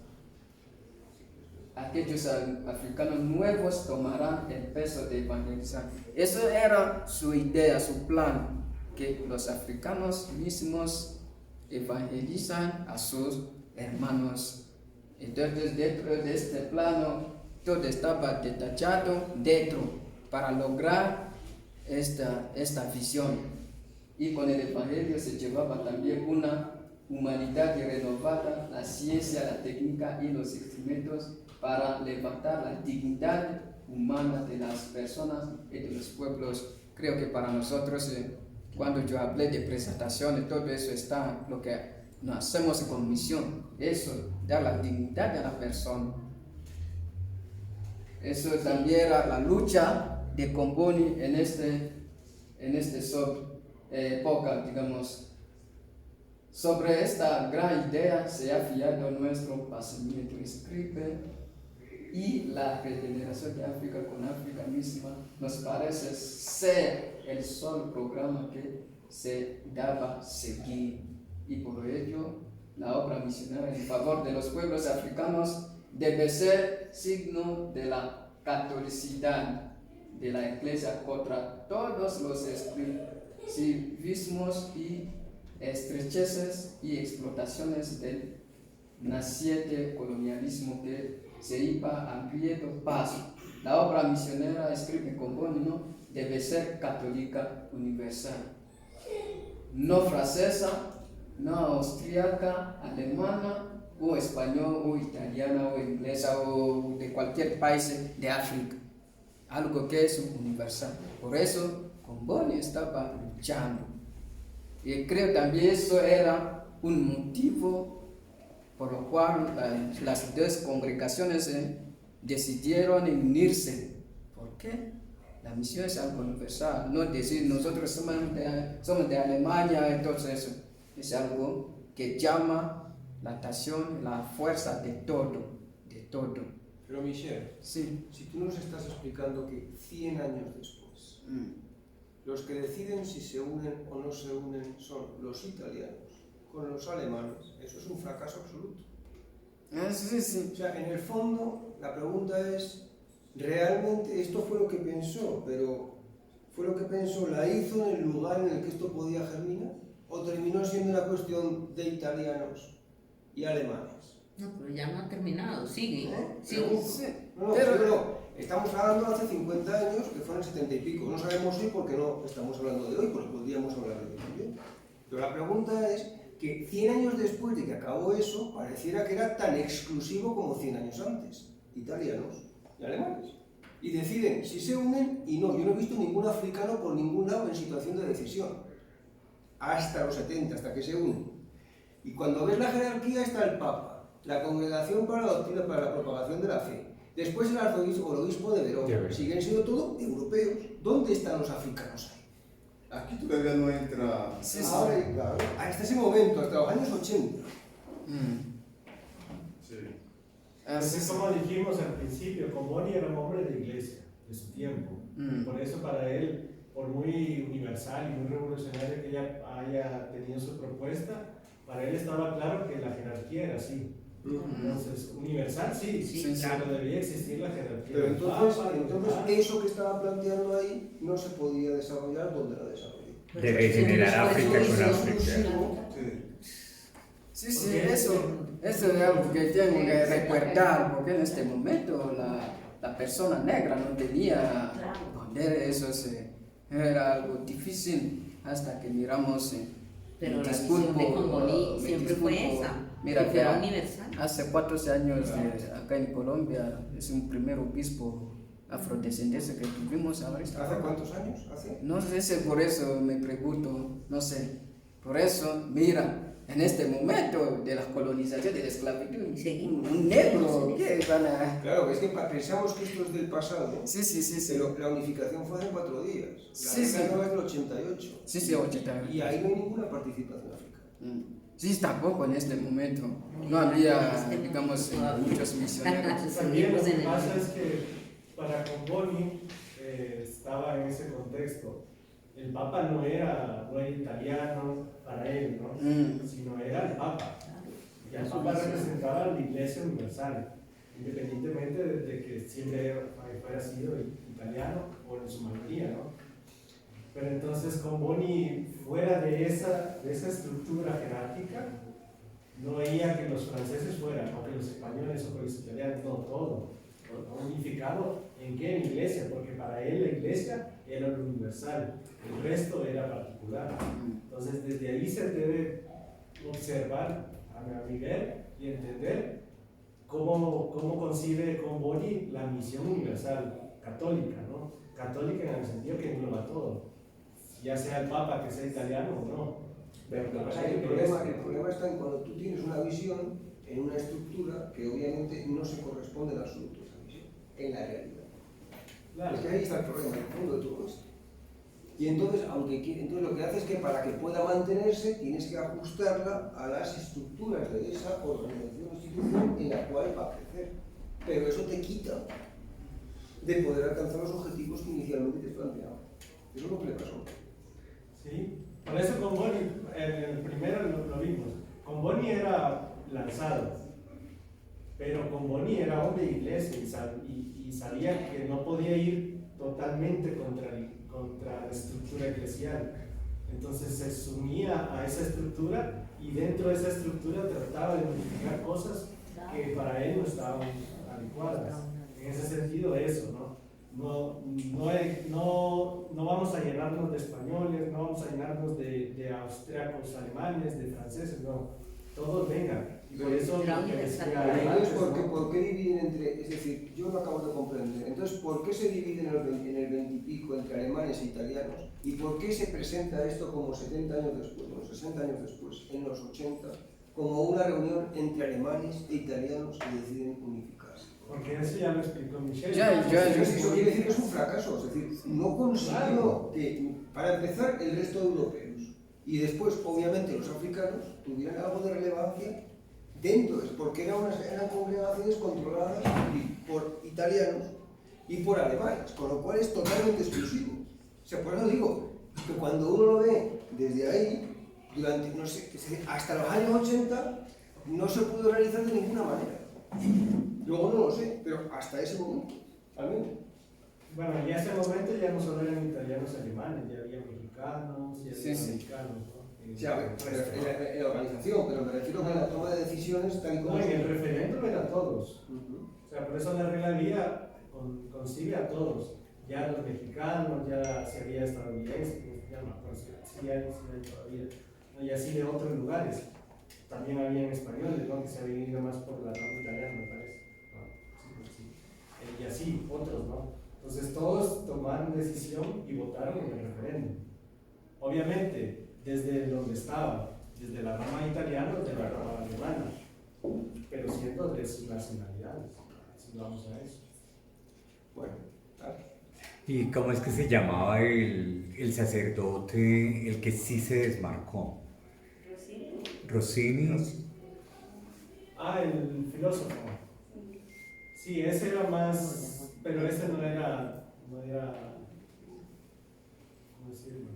aquellos africanos nuevos tomarán el peso de evangelizar. Eso era su idea, su plan, que los africanos mismos evangelizan a sus hermanos. Entonces, dentro de este plano, todo estaba detallado dentro para lograr esta visión. Y con el evangelio se llevaba también una humanidad renovada, la ciencia, la técnica y los instrumentos para levantar la dignidad humana de las personas y de los pueblos. Creo que para nosotros, cuando yo hablé de presentación, todo eso está lo que nos hacemos con misión, eso, dar la dignidad a la persona. Eso también era la lucha de Comboni en esta época, digamos. Sobre esta gran idea se ha fiado nuestro pensamiento, escribe, y la regeneración de África con África misma nos parece ser el solo programa que se daba seguir. Y por ello, la obra misionera en favor de los pueblos africanos debe ser signo de la catolicidad de la Iglesia contra todos los extractivismos y estrecheces y explotaciones del naciente colonialismo que se iba abriendo paso. La obra misionera, escribe Comboni, ¿no?, debe ser católica universal, no francesa, no austríaca, alemana, o español, o italiana, o inglesa, o de cualquier país de África. Algo que es universal. Por eso, Comboni estaba luchando. Y creo también eso era un motivo por lo cual las dos congregaciones decidieron unirse. ¿Por qué? La misión es algo universal, no decir nosotros somos de Alemania, entonces eso es algo que llama la atención, la fuerza de todo, de todo. Pero Michel, Sí. si tú nos estás explicando que 100 años después, los que deciden si se unen o no se unen son los italianos con los alemanes, eso es un fracaso absoluto. Sí, sí. O sea, en el fondo, la pregunta es, ¿realmente esto fue lo que pensó, pero fue lo que pensó, la hizo en el lugar en el que esto podía germinar? ¿O terminó siendo una cuestión de italianos y alemanes? No, pero ya no ha terminado, sigue. Sí. No, Pero- pero estamos hablando hace 50 años, que fueron 70 y pico. No sabemos hoy porque no estamos hablando de hoy, porque podríamos hablar de hoy también. Pero la pregunta es que 100 años después de que acabó eso, pareciera que era tan exclusivo como 100 años antes. Italianos y alemanes. Y deciden si se unen, y no, yo no he visto ningún africano por ningún lado en situación de decisión. Hasta los 70, hasta que se unen. Y cuando ves la jerarquía está el Papa, la Congregación para la Doctrina, para la Propagación de la Fe, después el arzobispo o el obispo de Verona, siguen siendo todos europeos. ¿Dónde están los africanos ahí? Aquí todavía no entra. Sí, sí. Ahora, claro, hasta ese momento, hasta los años 80. Sí. Así Entonces, como dijimos al principio, Comboni era un hombre de iglesia, de su tiempo. Por eso para él, por muy universal y muy revolucionario que ella haya tenido su propuesta, para él estaba claro que la jerarquía era así. Entonces, universal sí, Sí, claro, debía existir la jerarquía. Pero entonces, Papa, entonces tal. eso que estaba planteando ahí no se podía desarrollar donde la desarrolló. De regenerar África con África. Exclusivo. Sí, sí, eso es algo que tengo que recordar, porque en este momento la persona negra no tenía poder, eso era algo difícil hasta que miramos. Pero la disculpo, misión de Comboni me siempre fue disculpo. esa, Mira, que fuera vea, universal. hace 4 años acá en Colombia es un primer obispo afrodescendiente que tuvimos ahora. ¿Hace cuántos años? ¿Hace? No sé si por eso me pregunto, no sé. Por eso, mira, en este momento de la colonización, de la esclavitud, Seguimos. un negro, ¿qué van a...? Claro, es que pensamos que esto es del pasado, Sí, sí, sí, sí. pero la unificación fue hace 4 días. La Sí, sí. nueva es del 88. Sí, sí, 80. Y ahí no hay ninguna participación africana. Sí, tampoco en este momento. No había, digamos, muchos misioneros. También lo que Seguimos en el- pasa es que para Comboni estaba en ese contexto. El Papa no era italiano para él, ¿no? Sino era el Papa. Y el Papa representaba a la Iglesia Universal, independientemente de que siempre fuera sido italiano o en su mayoría, ¿no? Pero entonces Comboni, fuera de esa estructura jerárquica, no veía que los franceses fueran, o que los españoles o que los italianos, no, todo unificado. ¿En qué? En iglesia, porque para él la iglesia era lo universal, el resto era particular. Entonces desde ahí se debe observar a Miguel y entender cómo concibe Comboni la misión universal, católica, ¿no? Católica en el sentido que engloba todo, ya sea el Papa que sea italiano o no. Pero lo que pasa es que el problema está en cuando tú tienes una visión en una estructura que obviamente no se corresponde en absoluto a esa visión, en la realidad. Claro. Es que ahí está el problema, en el fondo de todo esto. Y entonces, entonces lo que hace es que para que pueda mantenerse tienes que ajustarla a las estructuras de esa organización o institución en la cual va a crecer. Pero eso te quita de poder alcanzar los objetivos que inicialmente te planteaba. Eso es lo que le pasó. Sí, por eso con Boni, en el primero lo vimos, con Boni era lanzado, pero con Boni era hombre de iglesia y sabía que no podía ir totalmente contra la estructura eclesial. Entonces se sumía a esa estructura y dentro de esa estructura trataba de modificar cosas que para él no estaban adecuadas. En ese sentido, eso, ¿no? No vamos a llenarnos de españoles, no vamos a llenarnos de austriacos, alemanes, de franceses, no. Todos vengan. Y por eso lo que decía Entonces, ¿por qué dividen entre...? Es decir, yo no acabo de comprender. Entonces, ¿por qué se dividen en el 20 y pico entre alemanes e italianos? ¿Y por qué se presenta esto como 70 años después, o 60 años después, en los 80, como una reunión entre alemanes e italianos que deciden unificarse? Porque eso ya lo explicó Michel. Eso quiere decir que es un fracaso. Es decir, no consiguió que, para empezar, el resto de europeos y después, obviamente, los africanos tuvieran algo de relevancia dentro, porque eran congregaciones controladas por italianos y por alemanes, con lo cual es totalmente exclusivo. O sea, por eso digo que cuando uno lo ve desde ahí, durante, no sé, hasta los años 80, no se pudo realizar de ninguna manera. Luego no lo sé, pero hasta ese momento, al menos. Bueno, y en ese momento ya no solo eran italianos alemanes, ya había mexicanos, ya había americanos, ¿no? O sea, en la organización, pero me refiero a la toma de decisiones tal y como... No, en el referéndum eran todos. O sea, por eso la regla vía concibe a todos. Ya los mexicanos, ya si había estadounidenses, ya no me acuerdo si hay todavía, ¿no? Y así de otros lugares. También habían españoles, ¿no? Que se habían ido más por la rama italiana, me parece, ¿no? Sí. Y así, otros, ¿no? Entonces todos tomaron decisión y votaron en el referéndum. Obviamente, desde donde estaban, desde la rama italiana o de la rama alemana, pero siendo de sus nacionalidades, si vamos a eso. Bueno, claro. ¿Y cómo es que se llamaba el sacerdote, el que sí se desmarcó? Rossini. Ah, el filósofo. Sí, ese era más, pero ese no era, ¿cómo decirlo?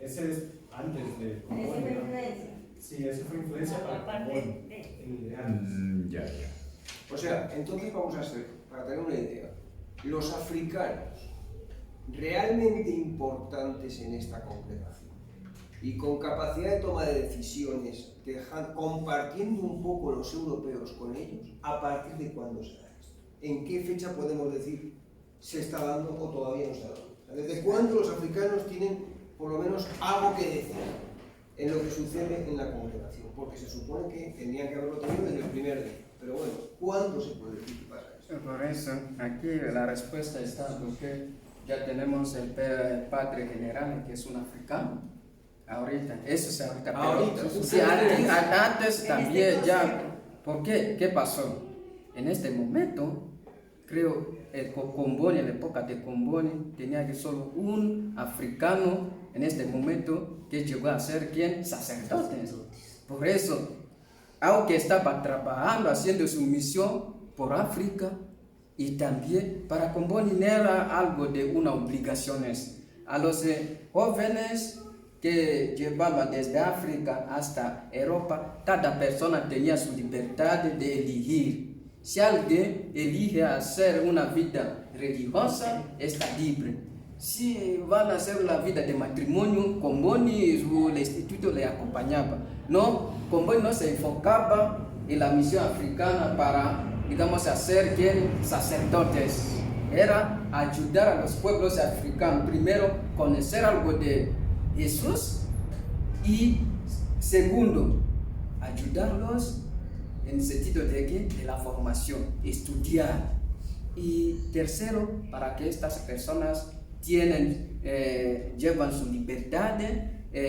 Ese es antes de Borbón, ¿no? Sí, ese fue influencia para Borbón, en ideales. Ya. O sea, entonces vamos a hacer, para tener una idea, los africanos realmente importantes en esta congregación y con capacidad de toma de decisiones, compartiendo un poco los europeos con ellos, ¿a partir de cuándo se da esto? ¿En qué fecha podemos decir se está dando o todavía no se está dando? ¿Desde cuándo los africanos tienen por lo menos algo que decir en lo que sucede en la congregación? Porque se supone que tendrían que haberlo tenido desde el primer día. Pero bueno, ¿cuándo se puede decir que pasa eso? Por eso, aquí la respuesta está porque ya tenemos el padre general, que es un africano. Ahorita, eso es ahorita. Ahorita, sí, antes también ya. ¿Por qué? ¿Qué pasó? En este momento, creo, Comboni, en la época de Comboni, tenía que solo un africano en este momento que llegó a ser ¿quién? Sacerdote. Por eso, aunque estaba trabajando, haciendo su misión por África, y también para Comboni no era algo de una obligación. A los jóvenes que llevaban desde África hasta Europa, cada persona tenía su libertad de elegir. Si alguien elige hacer una vida religiosa, está libre. Si van a hacer la vida de matrimonio, Comboni o el instituto le acompañaba. No, Comboni no se enfocaba en la misión africana para, digamos, hacer sacerdotes. Era ayudar a los pueblos africanos. Primero, conocer algo de Jesús y segundo, ayudarlos en el sentido de que de la formación, estudiar. Y tercero, para que estas personas llevan su libertad,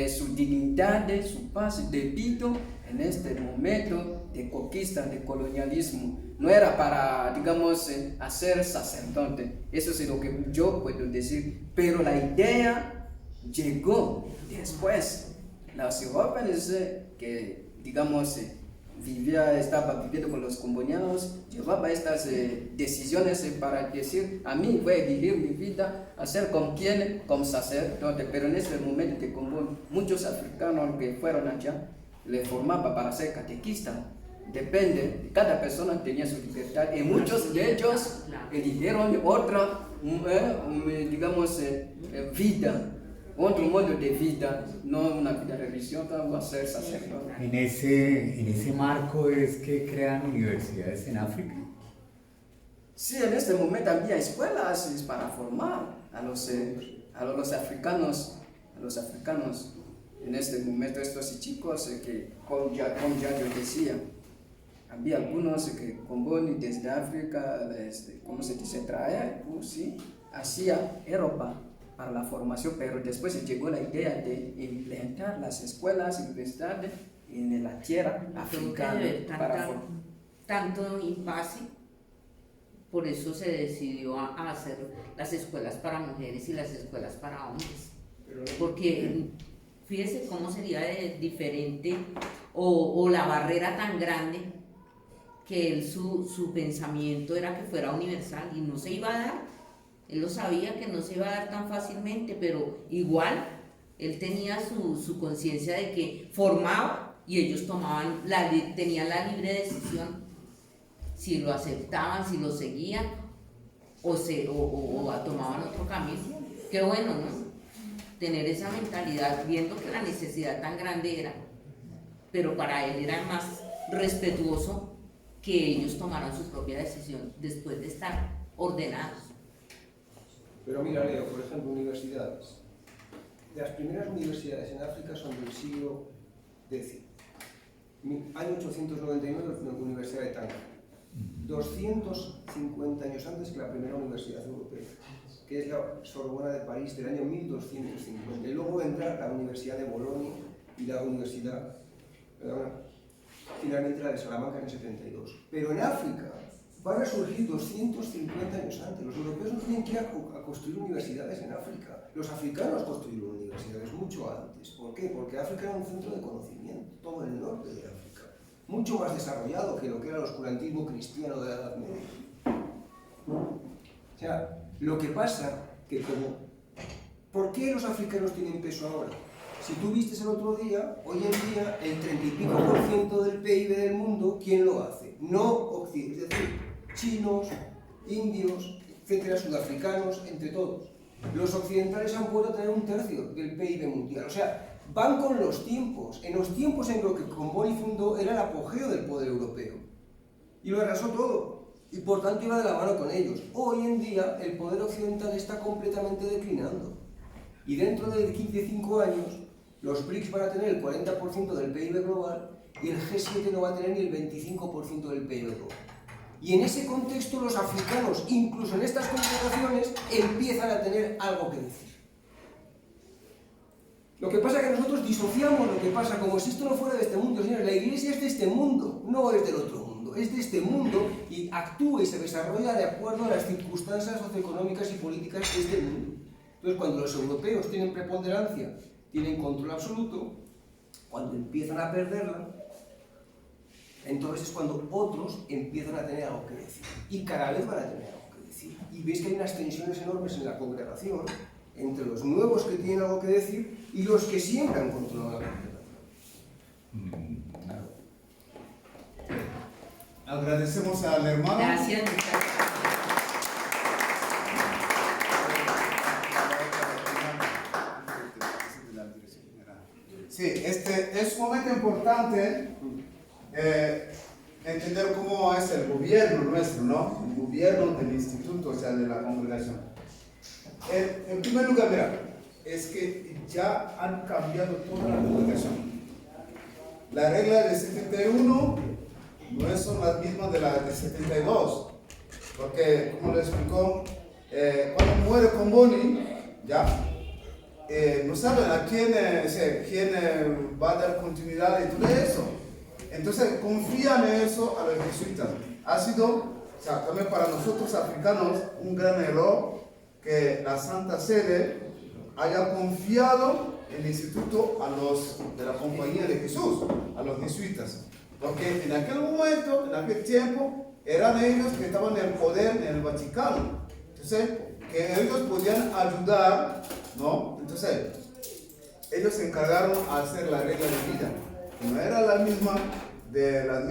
su dignidad, su paz debido en este momento de conquista, de colonialismo. No era para, digamos, hacer sacerdote. Eso es lo que yo puedo decir. Pero la idea llegó después. Los jóvenes que, digamos, estaba viviendo con los combonianos, llevaba estas decisiones para decir, a mí voy a vivir mi vida, a ser con quien, como sacerdote, pero en ese momento de Comboni, muchos africanos que fueron allá, le formaban para ser catequista. Depende, cada persona tenía su libertad y muchos de ellos eligieron otra, digamos, vida. Otro modo de vida, no una vida religiosa o a ser sacerdote. En ese marco es que crean universidades en África. Sí, en este momento había escuelas para formar a los africanos. En este momento estos chicos que, como ya yo decía, había algunos que Comboni desde África, ¿cómo se dice? Traer, sí, hacia Europa para la formación, pero después llegó la idea de implementar las escuelas, universidades en la tierra africana. Tanto impasse, por eso se decidió a hacer las escuelas para mujeres y las escuelas para hombres. Porque fíjese cómo sería diferente o la barrera tan grande que su pensamiento era que fuera universal y no se iba a dar. Él lo sabía que no se iba a dar tan fácilmente, pero igual él tenía su conciencia de que formaba y ellos tenían la libre decisión si lo aceptaban, si lo seguían o tomaban otro camino. Qué bueno, ¿no? Tener esa mentalidad, viendo que la necesidad tan grande era, pero para él era más respetuoso que ellos tomaran su propia decisión después de estar ordenados. Pero mira, Leo, por ejemplo, universidades. Las primeras universidades en África son del siglo X. Año 899, la Universidad de Tanga. 250 años antes que la primera universidad europea, que es la Sorbona de París del año 1250. Y luego vendrá la Universidad de Bolonia y la Universidad, finalmente la de Salamanca en el 72. Pero en África van a surgir 250 años antes. Los europeos no tienen que ir a construir universidades en África. Los africanos construyeron universidades mucho antes. ¿Por qué? Porque África era un centro de conocimiento, todo el norte de África, mucho más desarrollado que lo que era el oscurantismo cristiano de la Edad Media. O sea, lo que pasa que ¿por qué los africanos tienen peso ahora? Si tú viste el otro día, hoy en día el 30 y pico % del PIB del mundo, ¿quién lo hace? No Occidente, es decir, chinos, indios, etcétera, sudafricanos, entre todos. Los occidentales han vuelto a tener 1/3 del PIB mundial. O sea, van con los tiempos. En los tiempos en los que Comboni fundó era el apogeo del poder europeo. Y lo arrasó todo. Y por tanto iba de la mano con ellos. Hoy en día el poder occidental está completamente declinando. Y dentro de 15 años, los BRICS van a tener el 40% del PIB global y el G7 no va a tener ni el 25% del PIB global. Y en ese contexto los africanos, incluso en estas confederaciones, empiezan a tener algo que decir. Lo que pasa es que nosotros disociamos lo que pasa como si esto no fuera de este mundo. Señores, la Iglesia es de este mundo, no es del otro mundo. Es de este mundo y actúa y se desarrolla de acuerdo a las circunstancias socioeconómicas y políticas de este mundo. Entonces, cuando los europeos tienen preponderancia, tienen control absoluto, cuando empiezan a perderla, entonces es cuando otros empiezan a tener algo que decir. Y cada vez van a tener algo que decir. Y veis que hay unas tensiones enormes en la congregación entre los nuevos que tienen algo que decir y los que siempre han controlado la congregación. Agradecemos al hermano. Gracias, muchas Sí, es sumamente importante entender cómo es el gobierno nuestro, ¿no? El gobierno del instituto, o sea, de la congregación. En primer lugar, mira, es que ya han cambiado toda la congregación. La regla del 71 no son las mismas de la del 72, porque, como le explicó, cuando muere Comboni, ya, no saben a quién va a dar continuidad y todo eso. Entonces confían en eso a los jesuitas. Ha sido, o sea, también para nosotros africanos, un gran error que la Santa Sede haya confiado el instituto a los de la Compañía de Jesús, a los jesuitas. Porque en aquel momento, en aquel tiempo, eran ellos que estaban en el poder en el Vaticano. Entonces, que ellos podían ayudar, ¿no? Entonces, ellos se encargaron a hacer la regla de vida. Que no era la misma de la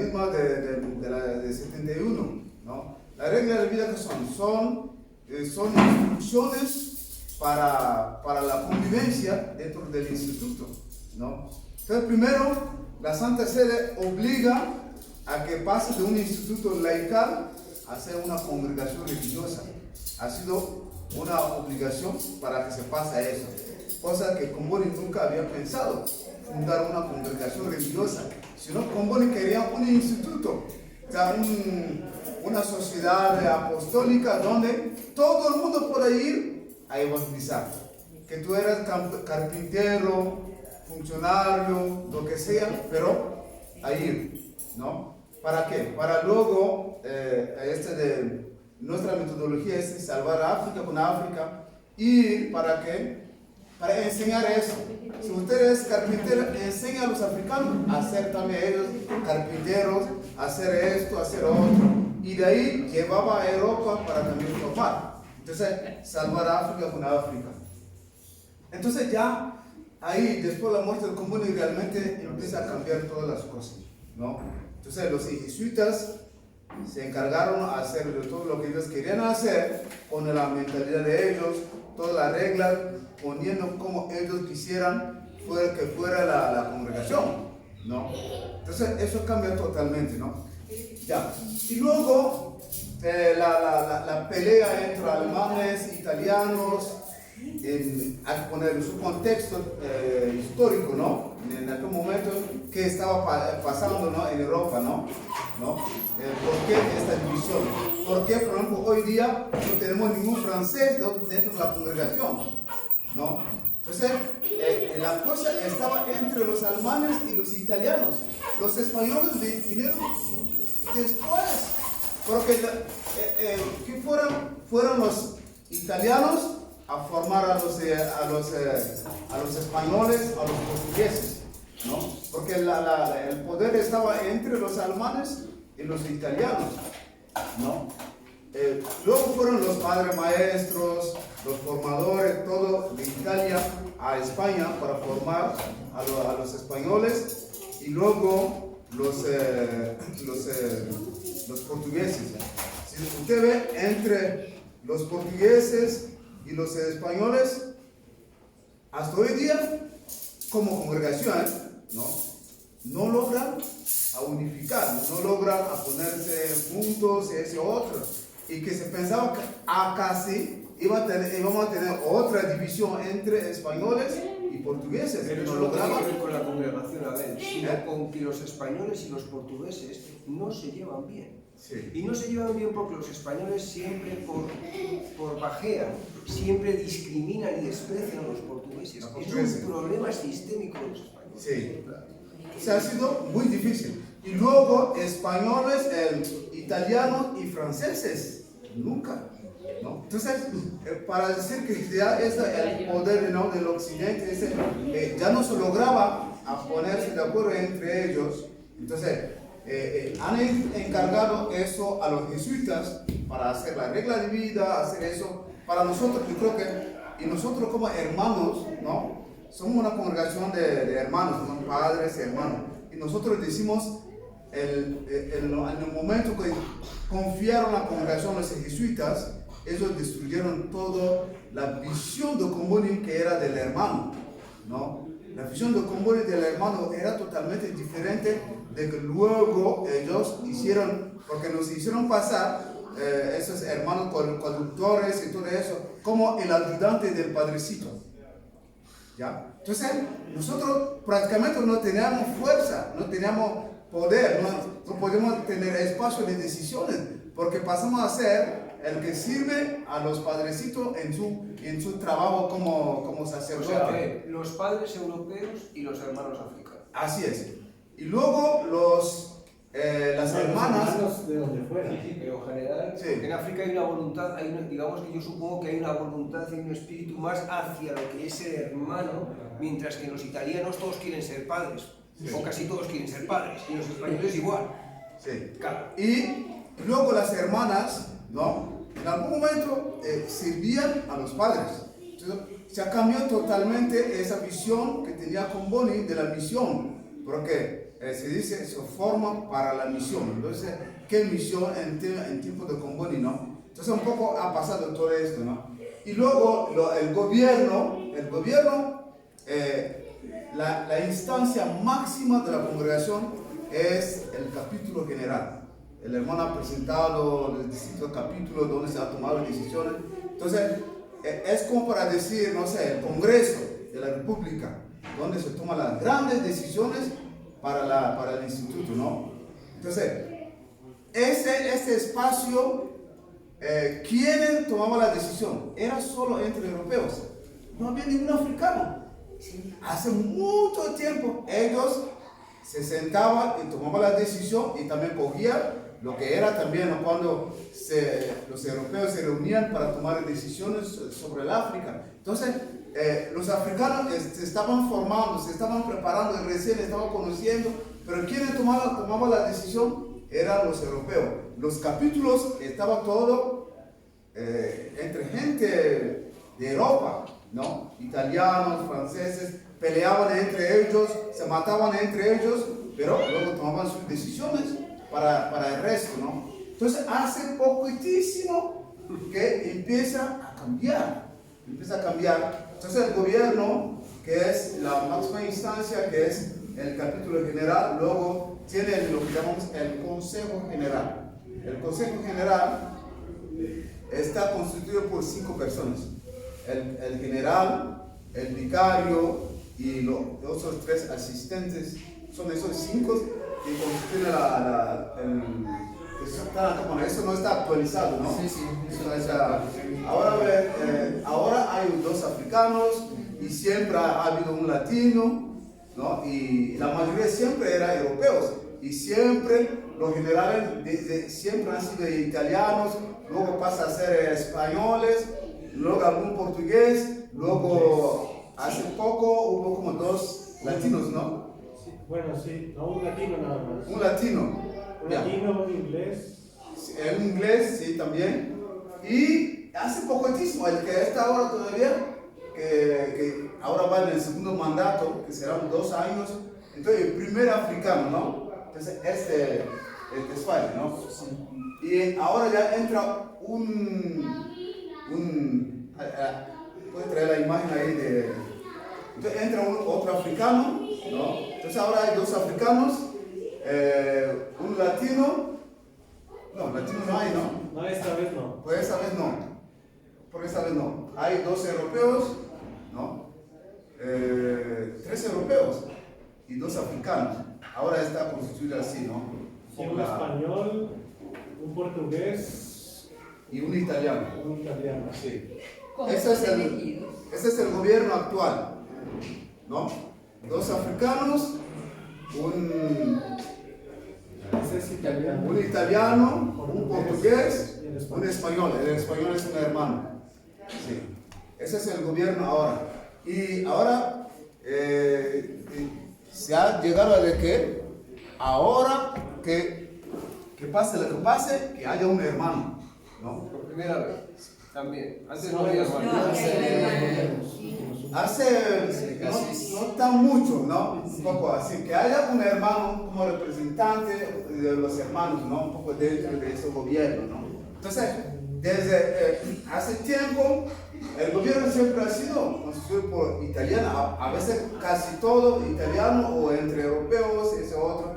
71, ¿no? La regla de vida que son instrucciones para la convivencia dentro del instituto, ¿no? Entonces, primero, la Santa Sede obliga a que pase de un instituto laical a ser una congregación religiosa. Ha sido una obligación para que se pase a eso, cosa que Comboni nunca había pensado, fundar una congregación religiosa, sino Comboni quería un instituto, o sea, una sociedad apostólica donde todo el mundo pueda ir a evangelizar. Que tú eras carpintero, funcionario, lo que sea, pero a ir, ¿no? ¿Para qué? Para luego, nuestra metodología es salvar a África con África. ¿Y para qué? Para enseñar eso. Si usted es carpintero, enseña a los africanos a ser también ellos carpinteros, a hacer esto, a hacer otro. Y de ahí llevaba a Europa para también formar. Entonces, salvar a África con África. Entonces ya, ahí, después de la muerte del Comboni, realmente empieza a cambiar todas las cosas, ¿no? Entonces, los jesuitas se encargaron a hacer de todo lo que ellos querían hacer, con la mentalidad de ellos, todas las reglas, poniendo como ellos quisieran que fuera la congregación, ¿no? Entonces, eso cambia totalmente, ¿no? Ya. Y luego, la pelea entre alemanes, italianos, hay que poner en su contexto histórico, ¿no? En aquel momento que estaba pasando, ¿no? En Europa, ¿no? ¿Por qué esta división? ¿Por qué, por ejemplo, hoy día no tenemos ningún francés dentro de la congregación, ¿no? Entonces, la cosa estaba entre los alemanes y los italianos. Los españoles vinieron después, porque ¿qué fueron los italianos a formar a los españoles, a los portugueses, ¿no? Porque el poder estaba entre los alemanes y los italianos, ¿no? Luego fueron los padres maestros, los formadores, todo de Italia a España para formar a los españoles, y luego los portugueses. Si usted ve entre los portugueses y los españoles, hasta hoy día, como congregación, no logran a unificar, no logran a ponerse juntos y ese otro. Y que se pensaba que casi íbamos a tener otra división entre españoles y portugueses. Pero eso no tiene que ver con la congregación, Abel, sino con que los españoles y los portugueses no se llevan bien. Sí. Y no se llevan bien porque los españoles siempre por bajean, siempre discriminan y desprecian a los portugueses. Es un problema sistémico de los españoles. Sí, claro. O sea, ha sido muy difícil. Y luego españoles, italianos y franceses, nunca, ¿no? Entonces, para decir que ya el poder del occidente ya no se lograba a ponerse de acuerdo entre ellos. Entonces, han encargado eso a los jesuitas para hacer la regla de vida, hacer eso. Para nosotros, yo creo que, y nosotros como hermanos, ¿no? Somos una congregación de hermanos, somos padres y hermanos. Y nosotros decimos, en el momento que confiaron la congregación a los jesuitas, ellos destruyeron toda la visión de Comboni que era del hermano, ¿no? La visión de Comboni del hermano era totalmente diferente de que luego ellos hicieron, porque nos hicieron pasar esos hermanos conductores y todo eso, como el ayudante del padrecito. ¿Ya? Entonces, nosotros prácticamente no teníamos fuerza, no teníamos poder, no podemos tener espacio de decisiones, porque pasamos a ser el que sirve a los padrecitos en su trabajo como sacerdote. O sea, que los padres europeos y los hermanos africanos. Así es. Y luego los las hermanas... de donde fuera. Sí, pero en general, Sí. en África hay una voluntad, digamos que yo supongo que hay una voluntad y un espíritu más hacia lo que es ser hermano, mientras que en los italianos todos quieren ser padres, o casi todos quieren ser padres, y en los españoles igual. Sí. Claro. Y luego las hermanas, ¿no? En algún momento servían a los padres. Entonces, se ha cambiado totalmente esa visión que tenía Comboni de la misión, porque se dice, se forma para la misión. Entonces, ¿qué misión en tiempo de Comboni, no? Entonces, un poco ha pasado todo esto, ¿no? Y luego el gobierno, la instancia máxima de la congregación es el capítulo general. El hermano ha presentado los distintos capítulos donde se han tomado decisiones. Entonces, es como para decir, no sé, el Congreso de la República, donde se toman las grandes decisiones para el instituto, ¿no? Entonces, ese espacio, ¿quiénes tomaban la decisión? Era solo entre europeos, no había ningún africano. Hace mucho tiempo ellos se sentaban y tomaban la decisión y también cogían lo que era también, ¿no? Cuando los europeos se reunían para tomar decisiones sobre el África. Entonces, los africanos se estaban formando, se estaban preparando, recién estaban conociendo, pero quienes tomaban la decisión eran los europeos. Los capítulos estaban todo entre gente de Europa, ¿no? Italianos, franceses, peleaban entre ellos, se mataban entre ellos, pero luego tomaban sus decisiones para el resto, ¿no? Entonces hace poquitísimo que empieza a cambiar. Entonces el gobierno, que es la máxima instancia, que es el capítulo general, luego tiene lo que llamamos el Consejo General. El Consejo General está constituido por 5 personas. El general, el vicario y los otros 3 asistentes. Son esos 5 que constituyen eso no está actualizado, ¿no? Sí, sí. Eso está, ahora hay 2 africanos y siempre ha habido un latino, ¿no? Y la mayoría siempre eran europeos y siempre los generales siempre han sido italianos, luego pasa a ser españoles, luego algún portugués, luego hace poco hubo como 2 latinos, ¿no? Bueno, sí, no, un latino nada más. Un latino. Un latino, un inglés. El inglés, sí, también. Y hace poquitísimo, el que está ahora todavía, que ahora va en el segundo mandato, que serán 2 años. Entonces, el primer africano, ¿no? Entonces, este Swahili, ¿no? Y ahora ya entra puede traer la imagen ahí entonces entra otro africano, ¿no? Entonces ahora hay 2 africanos, un latino. No, latino no hay, ¿no? No, esta vez no. Por esta vez no. Por esta vez no. Hay 2 europeos, ¿no? 3 europeos y 2 africanos. Ahora está constituido así, ¿no? Sí, un español, un portugués y un italiano. Un italiano. Sí. ¿Cómo Ese son elegidos? es el gobierno actual, ¿no? 2 africanos, Ese es italiano. un italiano, un portugués, un español. El español es un hermano. Sí. Ese es el gobierno ahora. Y ahora se ha llegado a de que ahora que pase lo que pase, que haya un hermano, ¿no? Por primera vez. También. Antes no No, había no, hermanos. Hace no tan mucho, ¿no? Un poco así, que haya un hermano como representante de los hermanos, ¿no? Un poco dentro de ese gobierno, ¿no? Entonces, desde hace tiempo, el gobierno siempre ha sido constituido por italianos, a veces casi todo italiano o entre europeos, ese otro.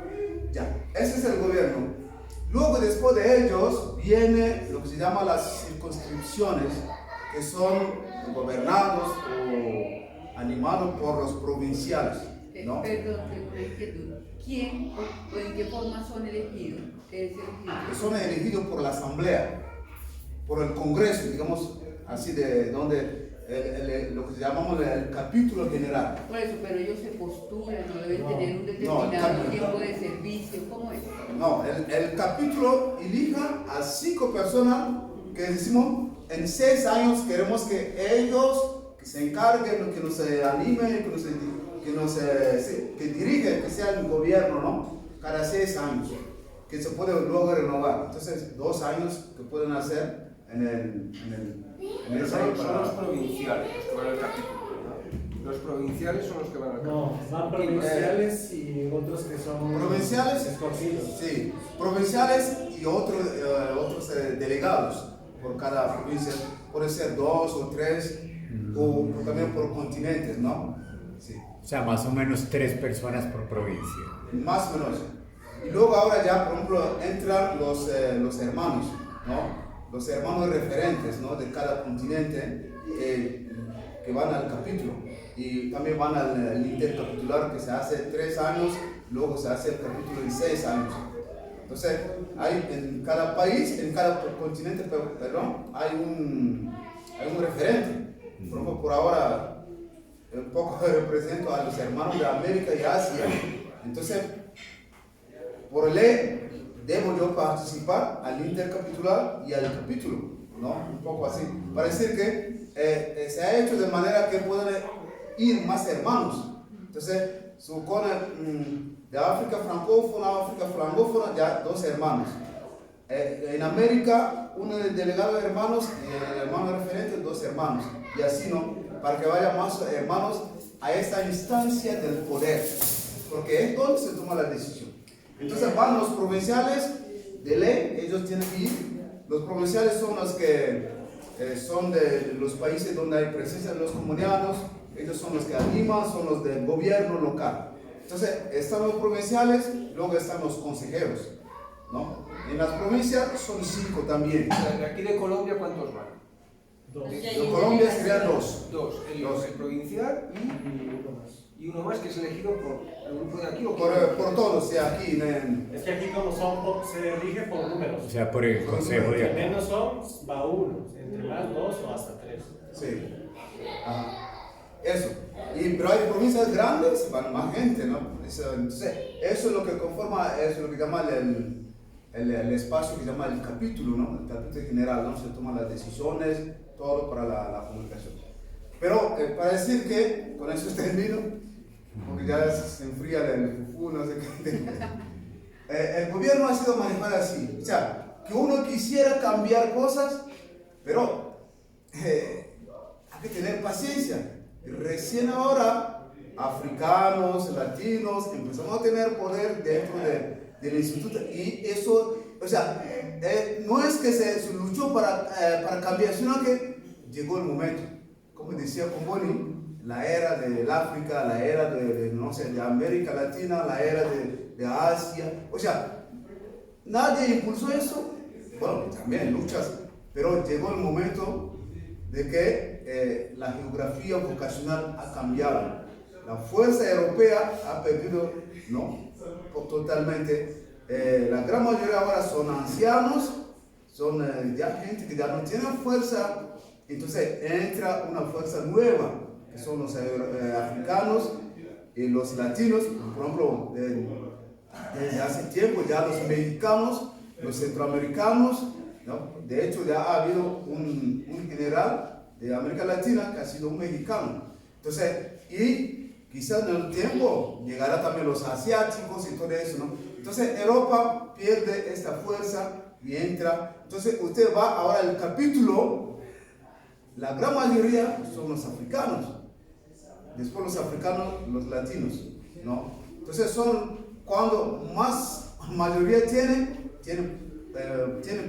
Ya, ese es el gobierno. Luego, después de ellos, viene lo que se llama las circunscripciones, que son gobernados o animados por los provinciales, ¿no? Perdón, tengo una inquietud. ¿Quién o en qué forma son elegidos? Son elegidos por la asamblea, por el congreso, digamos así, de donde lo que llamamos el capítulo general. Por eso, pero ellos se postulan, no deben tener un No, determinado tiempo de servicio, ¿cómo es? No, el capítulo elija a 5 personas que decimos en 6 años queremos que ellos que se encarguen, que nos animen, que dirigen, que sea el gobierno, ¿no? Cada 6 años, que se puede luego renovar. Entonces, 2 años que pueden hacer en el Son los provinciales los que van al capítulo, ¿no? Los provinciales son los que van al capítulo. No, van provinciales y otros que son provinciales, escogidos. sí, provinciales y otros delegados por cada provincia. Puede ser 2 o 3 o también por continentes, ¿no? Sí. O sea, más o menos 3 personas por provincia. Más o menos. Y luego ahora ya, por ejemplo, entran los hermanos, ¿no? Los hermanos referentes, ¿no? De cada continente que van al capítulo. Y también van al intercapitular que se hace 3 años, luego se hace el capítulo en 6 años. Entonces, hay en cada país, en cada continente, perdón, hay un referente. Por ejemplo, por ahora, un poco represento a los hermanos de América y Asia. Entonces, por ley, debo yo participar al intercapitular y al capítulo, ¿no? Un poco así. Para decir que se ha hecho de manera que puedan ir más hermanos. Entonces, supone de África francófona, ya 2 hermanos. En América, uno delegado de hermanos y el hermano referente, 2 hermanos. Y así, ¿no? Para que vayan más hermanos a esta instancia del poder. Porque es donde se toma la decisión. Entonces van los provinciales de ley, ellos tienen que ir. Los provinciales son los que son de los países donde hay presencia de los comunidades, ellos son los que animan, son los del gobierno local. Entonces están los provinciales, luego están los consejeros, ¿no? En las provincias son 5 también. De aquí de Colombia, ¿cuántos van? 2. En Colombia serían 2. El provincial y uno más que es elegido por el grupo de aquí o Por todos, sí, aquí en... Es que aquí como se rige por números. O sea, por el consejo de Entre acá. menos son, va 1, entre más 2 o hasta 3. Sí. Ajá. Eso. Pero hay provincias grandes, van más gente, ¿no? Entonces, eso es lo que conforma, eso es lo que llama el espacio que se llama el capítulo, ¿no? El capítulo general, ¿no? Se toman las decisiones, todo para la comunicación. Pero para decir que, con eso termino, porque ya se enfría el fufú, no sé qué. El gobierno ha sido manejado así. O sea, que uno quisiera cambiar cosas, pero hay que tener paciencia. Recién ahora, africanos, latinos, empezamos a tener poder dentro del instituto. Y eso, o sea, no es que se luchó para cambiar, sino que llegó el momento. Como decía Comboni, la era del África, la era no sé, de América Latina, la era de Asia. O sea, nadie impulsó eso. Bueno, también luchas, pero llegó el momento de que la geografía vocacional ha cambiado. La fuerza europea ha perdido, ¿no? Totalmente. La gran mayoría ahora son ancianos, son ya gente que ya no tiene fuerza. Entonces entra una fuerza nueva, que son los africanos y los latinos. Por ejemplo, desde hace tiempo ya los mexicanos, los centroamericanos, ¿no? De hecho ya ha habido un general de América Latina que ha sido un mexicano. Entonces, y quizás en el tiempo llegará también los asiáticos y todo eso, ¿no? Entonces Europa pierde esta fuerza y entra. Entonces usted va ahora al capítulo. La gran mayoría son los africanos, después los africanos, los latinos, ¿no? Entonces son cuando más mayoría tienen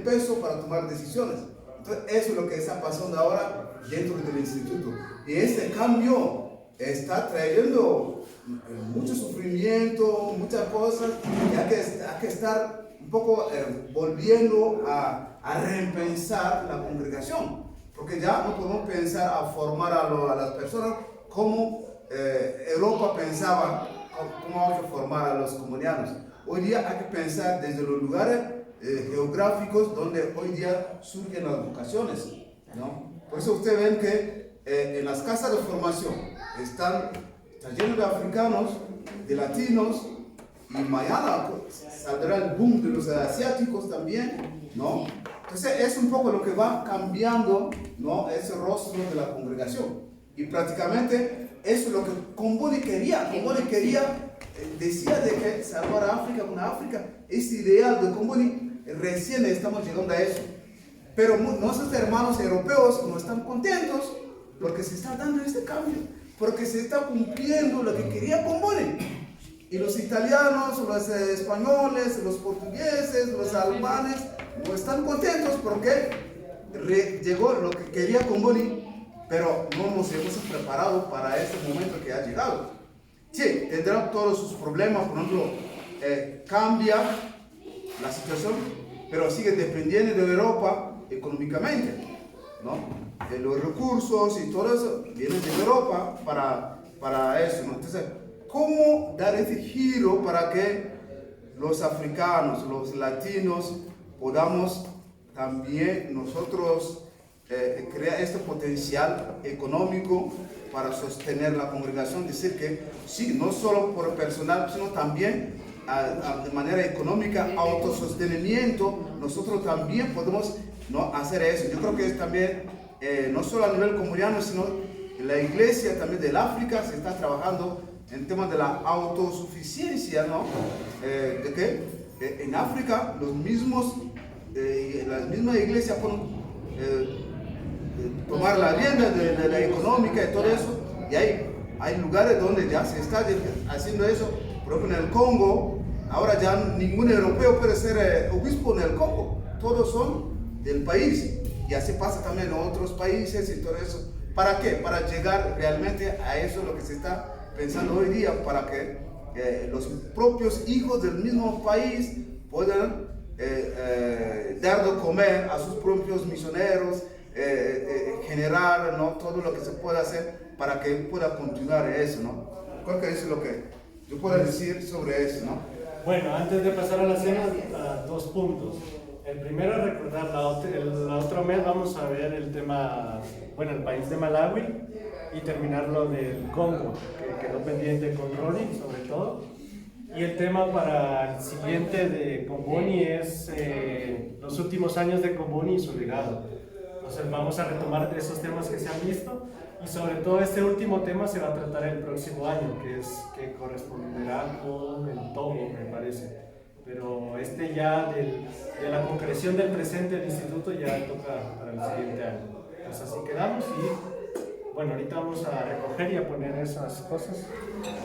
peso para tomar decisiones. Entonces eso es lo que está pasando ahora dentro del instituto. Y este cambio está trayendo mucho sufrimiento, muchas cosas, y hay que estar un poco volviendo a repensar la congregación. Porque ya no podemos pensar a formar a las personas como Europa pensaba, cómo hay que formar a los comunidades. Hoy día hay que pensar desde los lugares geográficos donde hoy día surgen las vocaciones, ¿no? Por eso ustedes ven que en las casas de formación está lleno de africanos, de latinos, y mañana saldrá el boom de los asiáticos también, ¿no? Entonces es un poco lo que va cambiando, ¿no? Ese rostro de la congregación. Y prácticamente eso es lo que Comboni quería. Comboni quería, decía de que salvar a África, una África, ese ideal de Comboni, recién estamos llegando a eso. Pero nuestros hermanos europeos no están contentos porque se está dando este cambio, porque se está cumpliendo lo que quería Comboni. Y los italianos, los españoles, los portugueses, los alemanes no están contentos porque llegó lo que quería Comboni, pero no nos hemos preparado para este momento que ha llegado. Sí, tendrá todos sus problemas, por ejemplo, cambia la situación, pero sigue dependiendo de Europa económicamente, ¿no? Los recursos y todo eso vienen de Europa para eso, ¿no? Entonces, ¿cómo dar ese giro para que los africanos, los latinos, podamos también nosotros crear este potencial económico para sostener la congregación? Decir que sí, no solo por personal, sino también de manera económica, autosostenimiento, nosotros también podemos, ¿no?, hacer eso. Yo creo que es también, no solo a nivel comunitario, sino en la iglesia también del África se está trabajando en temas de la autosuficiencia, ¿no? De que en África las mismas iglesias pueden tomar la rienda de la económica y todo eso, y hay lugares donde ya se está haciendo eso. Por ejemplo, en el Congo, ahora ya ningún europeo puede ser obispo en el Congo, todos son del país, y así pasa también en otros países y todo eso. ¿Para qué? Para llegar realmente a eso, lo que se está pensando hoy día, para que los propios hijos del mismo país puedan dar de comer a sus propios misioneros, generar, ¿no?, todo lo que se pueda hacer para que pueda continuar eso, ¿no? Creo que eso es lo que yo puedo decir sobre eso, ¿no? Bueno, antes de pasar a la cena, dos puntos. El primero es recordar, el otro mes vamos a ver el tema, bueno, el país de Malawi, y terminar lo del Congo, que quedó pendiente con Ronnie, sobre todo. Y el tema para el siguiente de Comboni es los últimos años de Comboni y su legado. Entonces vamos a retomar esos temas que se han visto, y sobre todo este último tema se va a tratar el próximo año, que corresponderá con el Togo, me parece. Pero este ya de la concreción del presente del instituto ya toca para el siguiente año. Pues así quedamos, y bueno, ahorita vamos a recoger y a poner esas cosas.